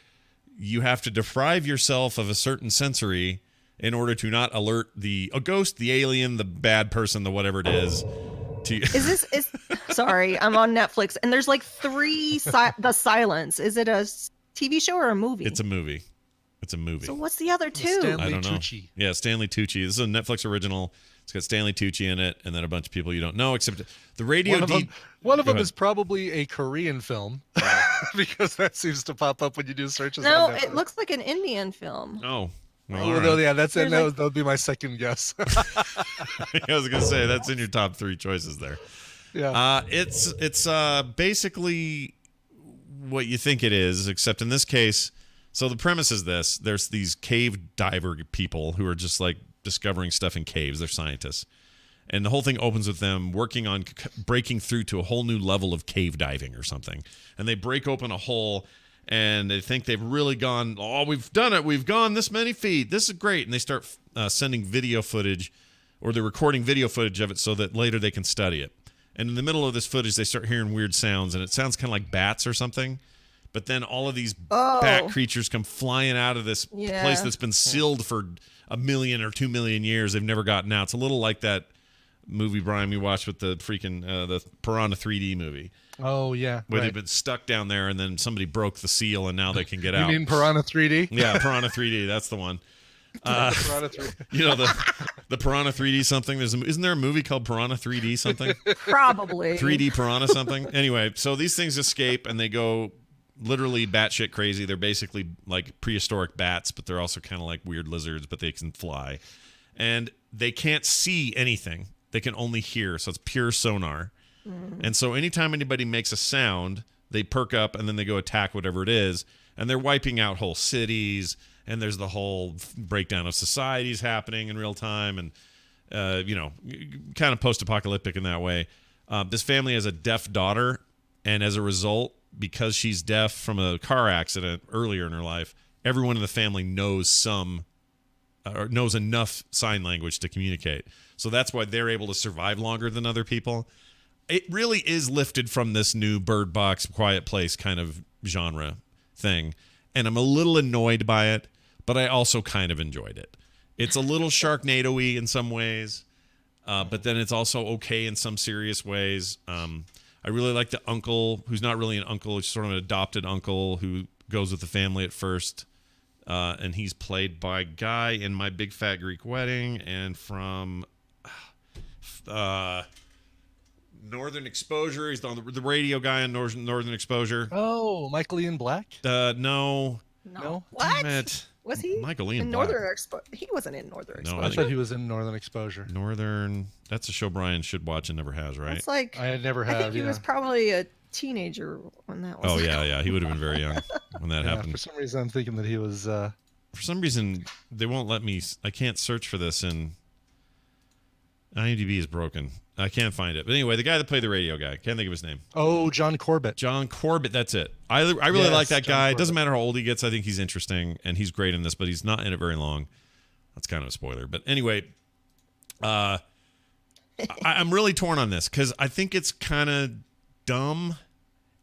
you have to deprive yourself of a certain sensory in order to not alert a ghost, the alien, the bad person, the whatever it is. Sorry, I'm on Netflix and there's like 3 The Silence. Is it a TV show or a movie? It's a movie. It's a movie. So what's the other 2? I don't know. Tucci. Yeah, Stanley Tucci. This is a Netflix original. It's got Stanley Tucci in it, and then a bunch of people you don't know, except the radio. One of them is probably a Korean film, because that seems to pop up when you do searches. No, it looks like an Indian film. Oh. Well, no, yeah, that would be my second guess. I was gonna say that's in your top 3 choices there. Yeah. It's basically what you think it is, except in this case. So the premise is this: there's these cave diver people who are just like discovering stuff in caves. They're scientists, and the whole thing opens with them working on breaking through to a whole new level of cave diving or something. And they break open a hole. And they think they've really gone, we've done it. We've gone this many feet. This is great. And they start sending video footage, or they're recording video footage of it so that later they can study it. And in the middle of this footage, they start hearing weird sounds. And it sounds kind of like bats or something. But then all of these bat creatures come flying out of this place that's been sealed for 1 million or 2 million years. They've never gotten out. It's a little like that movie, Brian, we watched with the freaking the Piranha 3D movie. Oh, yeah. Where they've been stuck down there, and then somebody broke the seal, and now they can get out. You mean Piranha 3D? Yeah, Piranha 3D. That's the one. Piranha 3D. You know, the Piranha 3D something. Isn't there a movie called Piranha 3D something? Probably. 3D Piranha something? Anyway, so these things escape, and they go literally batshit crazy. They're basically like prehistoric bats, but they're also kind of like weird lizards, but they can fly. And they can't see anything. They can only hear. So it's pure sonar. And so anytime anybody makes a sound, they perk up and then they go attack whatever it is. And they're wiping out whole cities. And there's the whole breakdown of societies happening in real time. And, kind of post-apocalyptic in that way. This family has a deaf daughter. And as a result, because she's deaf from a car accident earlier in her life, everyone in the family knows knows enough sign language to communicate. So that's why they're able to survive longer than other people. It really is lifted from this new Bird Box, Quiet Place kind of genre thing. And I'm a little annoyed by it, but I also kind of enjoyed it. It's a little Sharknado-y in some ways, but then it's also okay in some serious ways. I really like the uncle, who's not really an uncle, he's sort of an adopted uncle who goes with the family at first. And he's played by a guy in My Big Fat Greek Wedding and from Northern Exposure. He's on the radio guy on Northern Exposure. Oh, Michael Ian Black? No. What? Damn it. Was he? Michael Ian in Black. Northern Exposure? He wasn't in Northern Exposure. I thought he was in Northern Exposure. That's a show Brian should watch and never has, right? It's like I never have. I think he was probably a teenager when that was. Oh yeah. He would have been very young when that happened. For some reason, I'm thinking that he was. For some reason, they won't let me. I can't search for this, and IMDb is broken. I can't find it. But anyway, the guy that played the radio guy, can't think of his name. Oh, John Corbett. John Corbett, that's it. I really like that guy. It doesn't matter how old he gets. I think he's interesting, and he's great in this, but he's not in it very long. That's kind of a spoiler. But anyway, I'm really torn on this because I think it's kind of dumb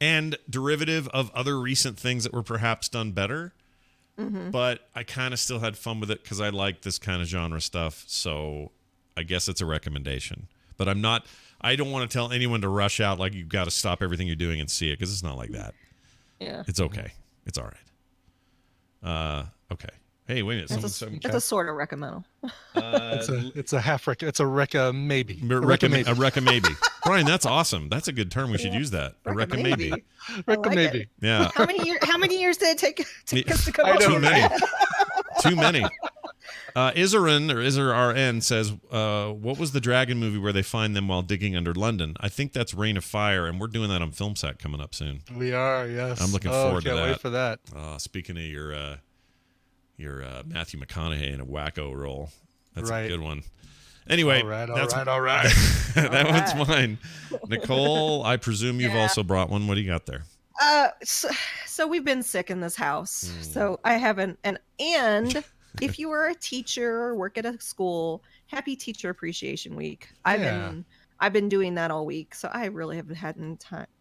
and derivative of other recent things that were perhaps done better. Mm-hmm. But I kind of still had fun with it because I like this kind of genre stuff. So I guess it's a recommendation. But I don't want to tell anyone to rush out like you've got to stop everything you're doing and see it because it's not like that. Yeah. It's okay. It's all right. Okay. Hey, wait a minute. It's a sort of recommendal. It's a half rec. It's a recca maybe. A recca maybe. Brian, that's awesome. That's a good term. We should use that. A recca maybe. Recca maybe. Yeah. How many years did it take us to come up Too with many. that? Too many. Izarin or Izar RN says, what was the dragon movie where they find them while digging under London? I think that's Reign of Fire, and we're doing that on Film Set coming up soon. We are, yes. I'm looking forward to that. Can't wait for that. Speaking of your Matthew McConaughey in a wacko role, that's a good one. Anyway, all right. that one's mine. Nicole, I presume you've also brought one. What do you got there? So we've been sick in this house, so I haven't. And if you are a teacher or work at a school, happy Teacher Appreciation Week. I've been doing that all week, so I really haven't had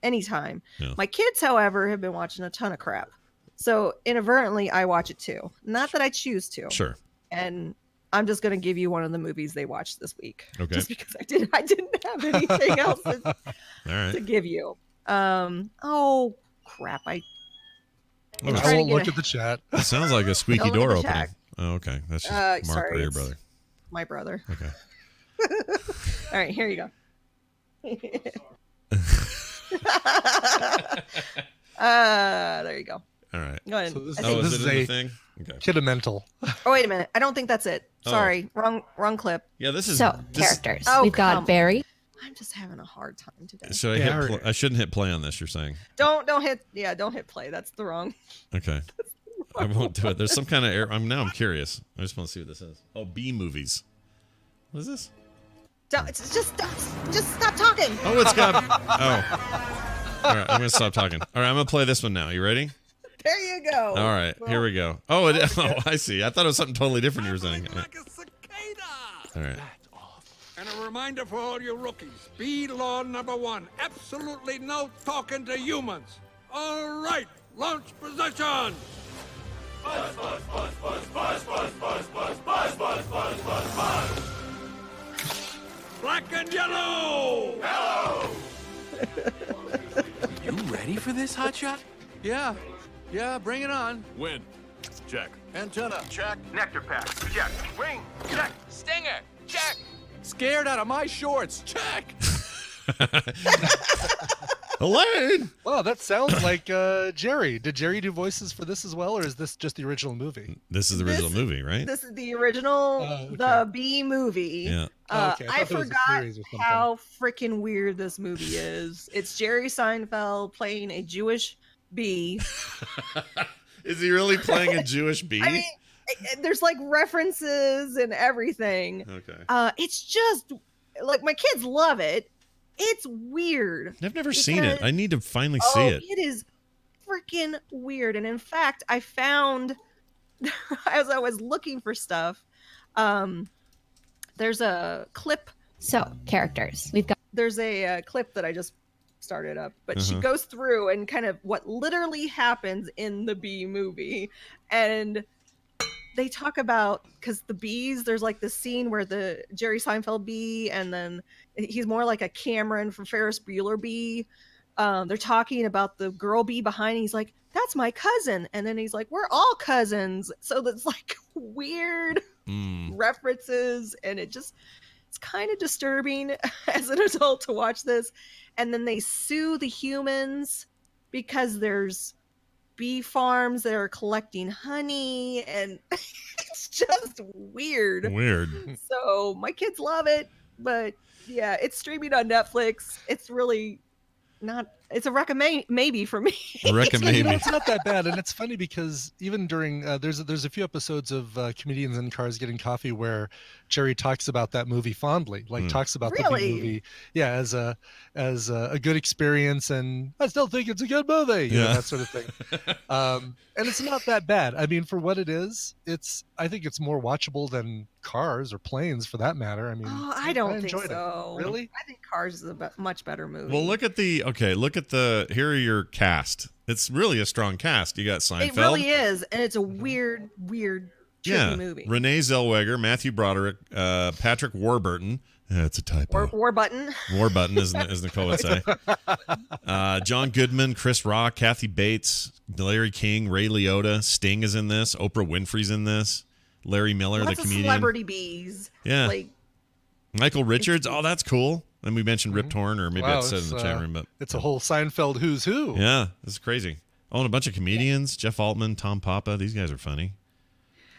any time. Yeah. My kids, however, have been watching a ton of crap. So inadvertently, I watch it too. Not that I choose to. Sure. And I'm just going to give you one of the movies they watched this week. Okay. Just because I didn't have anything else to give you. Oh crap! Look at the chat. It sounds like a squeaky door opening. Chat. Oh, okay. That's just Mark or your brother. My brother. Okay. All right, here you go. There you go. All right. Go ahead. So this is a thing? Okay. Kidimental. Oh, wait a minute. I don't think that's it. Sorry. Wrong clip. Yeah, this is characters. Oh, we've got Barry. I'm just having a hard time today. Should I shouldn't hit play on this, you're saying? Don't hit play. That's the wrong. Okay. I won't do it. There's some kind of error. I'm curious. I just want to see what this is. Oh, B movies. What is this? Just stop talking. Oh, it's got. Oh. All right, I'm gonna stop talking. All right, I'm gonna play this one now. You ready? There you go. All right, here we go. Oh, I see. I thought it was something totally different you were saying. All right. And a reminder for all you rookies. Speed law number 1. Absolutely no talking to humans. All right, launch position. Buzz, buzz, buzz, buzz, buzz, buzz, buzz, buzz, buzz, buzz, buzz, buzz, buzz. Black and yellow. Hello. You ready for this, Hotshot? Yeah, bring it on. Wind. Check. Antenna. Check. Nectar pack. Check. Wing. Check. Stinger. Check. Scared out of my shorts. Check. Elaine. Wow, that sounds like Jerry. Did Jerry do voices for this as well, or is this just the original movie? This is the original movie, right? This is the original, the B movie. Yeah. Okay, I I thought there was a forgot series or something. how freaking weird this movie is. It's Jerry Seinfeld playing a Jewish bee. Is he really playing a Jewish bee? I mean, there's like references and everything. Okay. It's just like my kids love it. It's weird. I've never seen it. I need to finally Oh, see it. it is freaking weird. And in fact, I found as I was looking for stuff, there's a clip. So, characters. There's a clip that I just started up, but she Uh-huh. goes through and kind of what literally happens in the Bee movie. And they talk about, because the bees, there's like the scene where the Jerry Seinfeld bee, and then he's more like a Cameron from Ferris Bueller bee. They're talking about the girl bee behind. He's like, "That's my cousin," and then he's like, "We're all cousins." So that's like weird references, and it's kind of disturbing as an adult to watch this. And then they sue the humans because there's bee farms that are collecting honey, and it's just weird. Weird. So my kids love it, but yeah, it's streaming on Netflix. It's really not. It's a recommend maybe for me. It's not that bad, and it's funny because even during there's a few episodes of Comedians in Cars Getting Coffee where Jerry talks about that movie fondly, like talks about the Really? big movie, as a good experience, and I still think it's a good movie, you know, that sort of thing. And it's not that bad. I mean, for what it is, I think it's more watchable than Cars or Planes, for that matter. I mean, Oh, I don't think enjoyed so. it. Really? I think Cars is a much better movie. Well, look at here are your cast. It's really a strong cast. You got Seinfeld. It really is, and it's a weird, trippy movie. Renee Zellweger, Matthew Broderick, Patrick Warburton. It's a typo. War Button. Warbutton, as Nicole would say. John Goodman, Chris Rock, Kathy Bates, Larry King, Ray Liotta. Sting is in this. Oprah Winfrey's in this. Larry Miller, Lots the of comedian. celebrity bees. Yeah. Like, Michael Richards. Oh, that's cool. And we mentioned Rip Torn, or maybe Wow, I said in the chat room, but it's a whole Seinfeld who's who. yeah, this is crazy. Oh, and a bunch of comedians: Jeff Altman, Tom Papa. These guys are funny.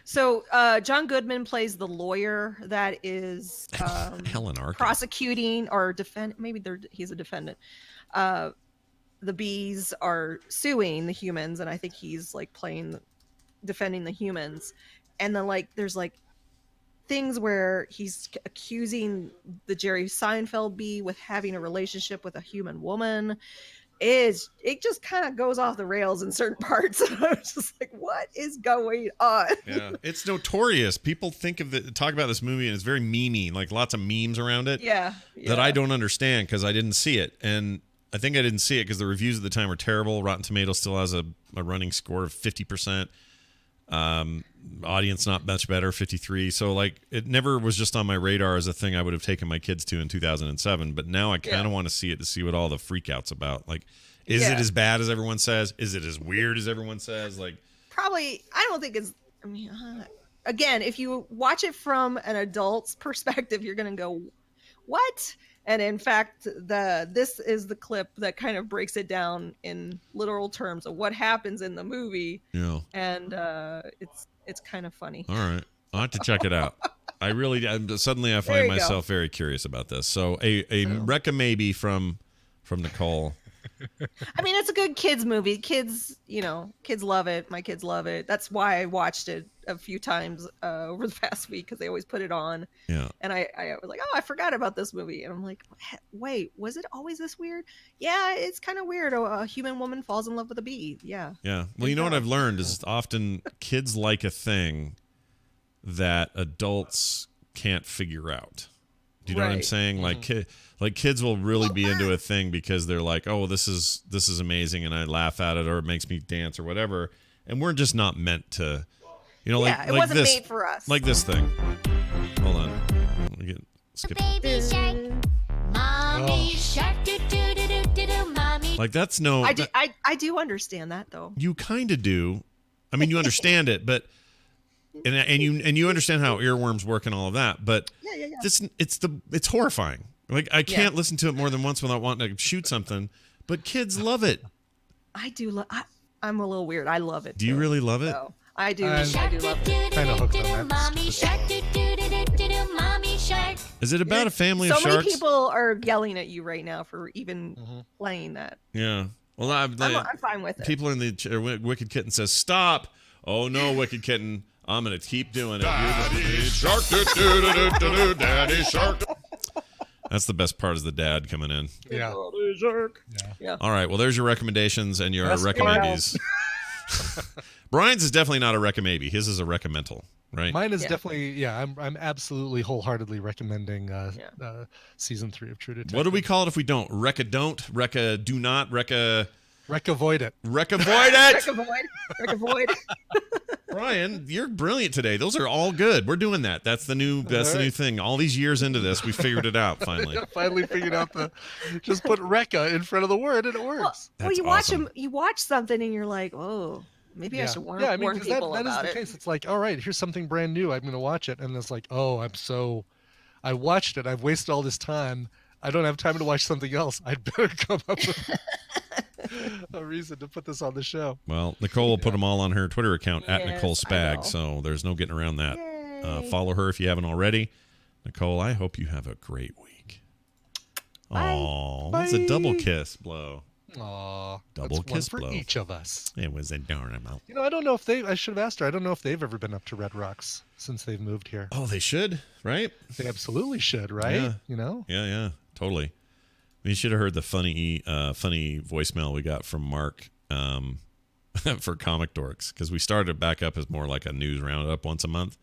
so John Goodman plays the lawyer that is Helen Arkin. prosecuting or defend. Maybe he's a defendant. The bees are suing the humans, and I think he's like defending the humans. And then like there's like things where he's accusing the Jerry Seinfeld bee with having a relationship with a human woman. It just kind of goes off the rails in certain parts. I was just like, what is going on? Yeah, it's notorious. People talk about this movie, and it's very memey, like lots of memes around it. Yeah. That I don't understand because I didn't see it, and I think I didn't see it because the reviews at the time were terrible. Rotten Tomatoes still has a running score of 50%. Audience not much better, 53. So like it never was just on my radar as a thing I would have taken my kids to in 2007. But now I kind of want to see it to see what all the freakout's about. Like, is it as bad as everyone says? Is it as weird as everyone says? Like, Probably, I don't think it's. I mean, again, if you watch it from an adult's perspective, you're gonna go, "What?" And in fact, this is the clip that kind of breaks it down in literal terms of what happens in the movie. Yeah. And it's kind of funny. all right, I'll have to check it out. Suddenly I There find you go. myself very curious about this. So a recca-maybe from Nicole. I mean, it's a good kids movie. Kids love it. My kids love it. That's why I watched it a few times over the past week, because they always put it on. Yeah. And I was like, oh, I forgot about this movie. And I'm like, wait, was it always this weird? Yeah, it's kind of weird. A human woman falls in love with a bee. Yeah. Yeah. Well, you know what I've learned is often kids like a thing that adults can't figure out. Do you know what I'm Right. saying? Like kids will really be into a thing because they're like, "Oh, this is amazing," and I laugh at it, or it makes me dance, or whatever. And we're just not meant to, Yeah, it like wasn't this, made for us. Like this thing. Hold on. Let me skip. Baby shark, mommy shark, do do do do do do, mommy. Like that's no. I do understand that though. You kind of do. I mean, you understand it, but and you understand how earworms work and all of that, but it's horrifying. Like I can't listen to it more than once without wanting to shoot something. But kids love it. I do. I'm a little weird. I love it. Do you too. really love it? So, I do. I do love it. Kind of hooked on that. Mommy shark, do do do do do do, mommy shark. Is it about a family of So sharks? many people are yelling at you right now for even playing that. Yeah. Well, I'm fine with it. People in the Wicked Kitten says, "Stop!" Oh no, Wicked Kitten, I'm gonna keep doing it. Daddy shark, do do do do do do, daddy shark. That's the best part is the dad coming in. Yeah. Yeah. All right. Well, there's your recommendations and your That's recommendations. Brian's is definitely not a recommend. His is a recommendal, right? Mine is definitely, yeah. I'm absolutely wholeheartedly recommending season 3 of True Detective. What do we call it if we don't? Recca-don't? Recca-do not? Recca-void it. Recca-void it! Recca-void. Brian, you're brilliant today. Those are all good. We're doing that. That's the new new thing. All these years into this, we figured it out finally. Finally figured out just put Recca in front of the word and it works. Well, you watch them. You watch something and you're like, oh, maybe I should warn warn 'cause people that about is it. the case. It's like, all right, here's something brand new. I'm going to watch it, and it's like, oh, I watched it. I've wasted all this time. I don't have time to watch something else. I'd better come up with a reason to put this on the show. Well, Nicole will put them all on her Twitter account at Yes, Nicole Spag, so there's no getting around that. Follow her if you haven't already. Nicole, I hope you have a great week. Oh, that's a double kiss blow. Aw, Double that's kiss one for blow. each of us. It was a darn amount. You know, I don't know if I should have asked her. I don't know if they've ever been up to Red Rocks since they've moved here. Oh, they should, right? They absolutely should, right? Yeah. You know? Yeah, totally. You should have heard the funny voicemail we got from Mark for Comic Dorks, because we started back up as more like a news roundup once a month.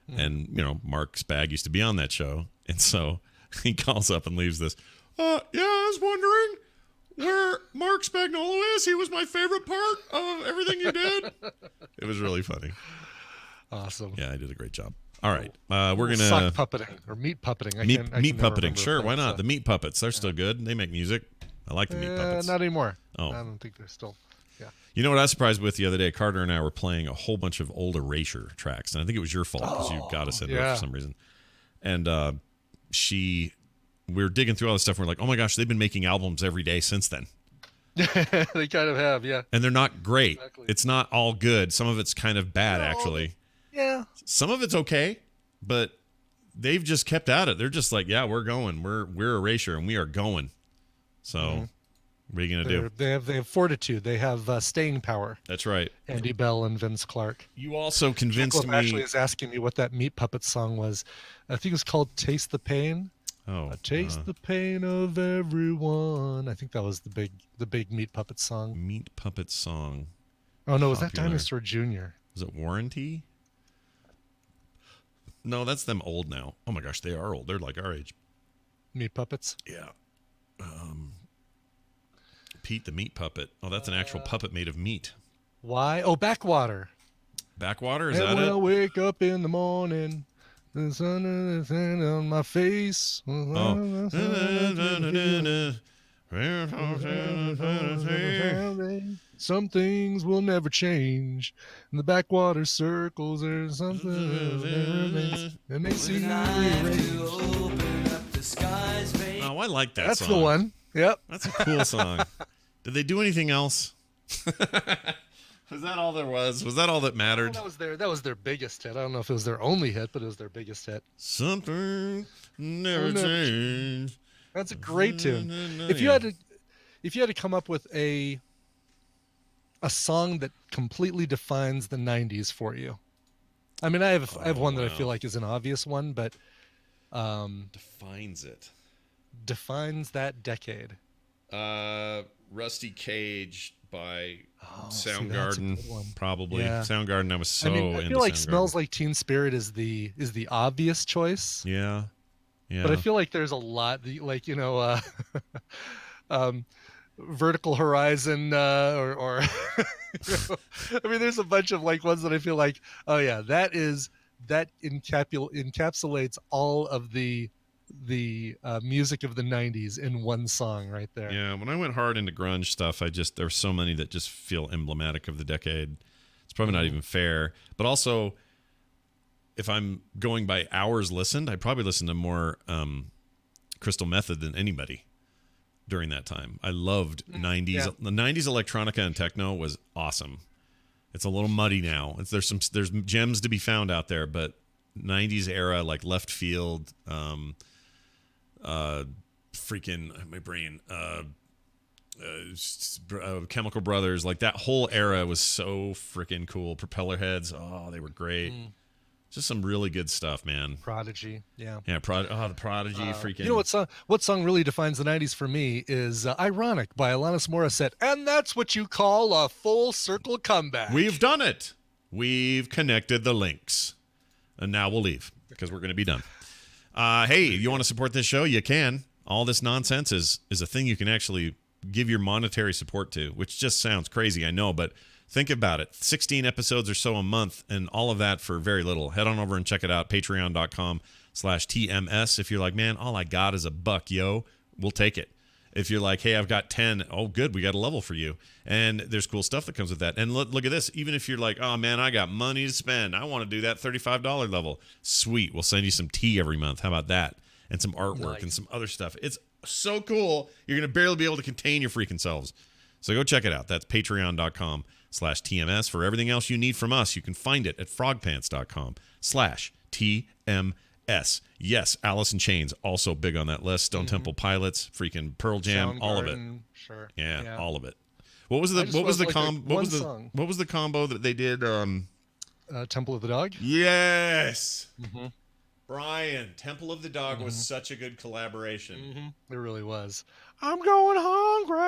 And, Mark Spag used to be on that show. And so he calls up and leaves this. Yeah, I was wondering where Mark Spagnuolo is. He was my favorite part of everything you did. It was really funny. Awesome. Yeah, I did a great job. All right. We're going to... Sock puppeting or meat puppeting. Meat I can never puppeting. remember Sure, if why that's not? The Meat Puppets. They're still good. They make music. I like the Meat Puppets. Not anymore. Oh. I don't think they're still... Yeah. You know what I was surprised with the other day? Carter and I were playing a whole bunch of old Erasure tracks, and I think it was your fault because you got us into it for some reason. And we were digging through all this stuff, and we're like, oh my gosh, they've been making albums every day since then. They kind of have, yeah. And they're not great. Exactly. It's not all good. Some of it's kind of bad, actually. Yeah. Some of it's okay, but they've just kept at it. They're just like, yeah, we're going. We're Erasure, and we are going. So... What are you going to do? They have fortitude. They have staying power. That's right. Andy Bell and Vince Clarke. You also convinced me. Actually is asking me what that Meat Puppets song was. I think it's called Taste the Pain. Oh. Taste the pain of everyone. I think that was the big Meat Puppets song. Meat Puppets song. Oh, no. Was that Dinosaur Jr.? Was it Warranty? No, that's them old now. Oh, my gosh. They are old. They're like our age. Meat Puppets? Yeah. Pete the Meat Puppet. Oh, that's an actual puppet made of meat. Why? Oh, Backwater. Backwater? Is and that when it? I wake up in the morning, the sun is on my face. Oh. Some things will never change. In the backwater circles, there's something that makes you rearrange. Oh, I like that That's song. the one. Yep. That's a cool song. Did they do anything else? Was that all there was? Was that all that mattered? Well, that was their biggest hit. I don't know if it was their only hit, but it was their biggest hit. Something never changed. That's a great tune. If you had to come up with a song that completely defines the 90s for you. I mean, I have one that I feel like is an obvious one, but defines that decade. Rusty Cage by Soundgarden, probably. Yeah. Soundgarden. I was so into I feel like Soundgarden. Smells Like Teen Spirit is the obvious choice. Yeah. But I feel like there's a lot, like, Vertical Horizon, or I mean, there's a bunch of like ones that I feel like, oh yeah, that encapsulates all of the music of the 90s in one song right there. Yeah, when I went hard into grunge stuff, there's so many that just feel emblematic of the decade. It's probably not even fair. But also, if I'm going by hours listened, I'd probably listen to more Crystal Method than anybody. during that time. I loved 90s. Yeah. The 90s electronica and techno was awesome. It's a little muddy now. There's gems to be found out there, but 90s era, like Left Field, freaking my brain, Chemical Brothers, like that whole era was so freaking cool. Propeller Heads, oh, they were great. Just some really good stuff, man. Prodigy, yeah. Yeah, the Prodigy, freaking. You know what song really defines the 90s for me is Ironic by Alanis Morissette. And that's what you call a full circle comeback. We've done it. We've connected the links. And now we'll leave because we're going to be done. Hey, you want to support this show? You can. All this nonsense is a thing you can actually give your monetary support to, which just sounds crazy, I know, but think about it. 16 episodes or so a month and all of that for very little. Head on over and check it out, patreon.com/TMS. If you're like, man, all I got is $1, yo, we'll take it. If you're like, hey, I've got 10, oh, good, we got a level for you. And there's cool stuff that comes with that. And look at this. Even if you're like, oh, man, I got money to spend. I want to do that $35 level. Sweet. We'll send you some tea every month. How about that? And some artwork and some other stuff. It's so cool. You're going to barely be able to contain your freaking selves. So go check it out. That's patreon.com/TMS. For everything else you need from us, you can find it at frogpants.com/TMS. Yes, Alice in Chains, also big on that list. Stone Temple Pilots, freaking Pearl Jam, all of it. Sure. Yeah, all of it. What was the combo that they did? Temple of the Dog? Yes. Brian, Temple of the Dog was such a good collaboration. It really was. I'm going hungry.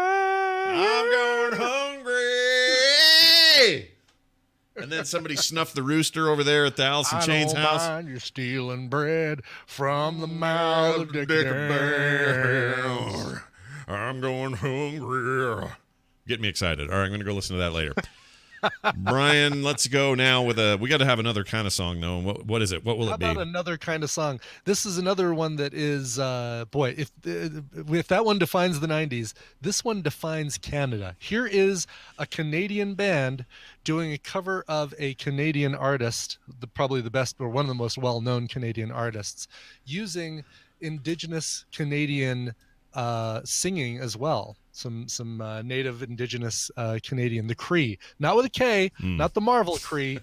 And then somebody snuffed the rooster over there at the Alice in Chains house. Mind you're stealing bread from the mouth of Dick Bear. I'm going hungry. Get me excited. All right, I'm going to go listen to that later. Brian, let's go now with we got to have another kind of song, though. What is it? What will it be? How about another kind of song? This is another one that is, boy, if that one defines the 90s, this one defines Canada. Here is a Canadian band doing a cover of a Canadian artist, probably the best or one of the most well-known Canadian artists, using Indigenous Canadian singing as well. Some native Indigenous Canadian, the Cree, not with a K, not the Marvel Cree,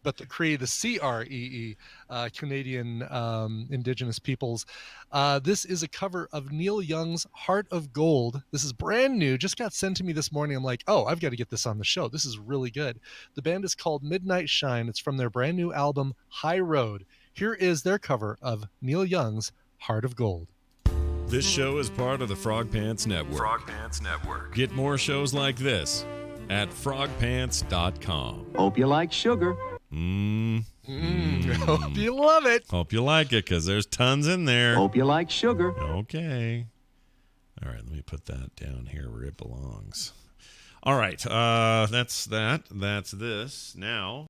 but the Cree, the CREE, Canadian Indigenous peoples. This is a cover of Neil Young's Heart of Gold. This is brand new, just got sent to me this morning. I'm like, oh, I've got to get this on the show. This is really good. The band is called Midnight Shine. It's from their brand new album, High Road. Here is their cover of Neil Young's Heart of Gold. This show is part of the Frog Pants Network. Frog Pants Network. Get more shows like this at frogpants.com. Hope you like sugar. Hope you love it. Hope you like it, because there's tons in there. Hope you like sugar. Okay. All right, let me put that down here where it belongs. All right, that's that. That's this. Now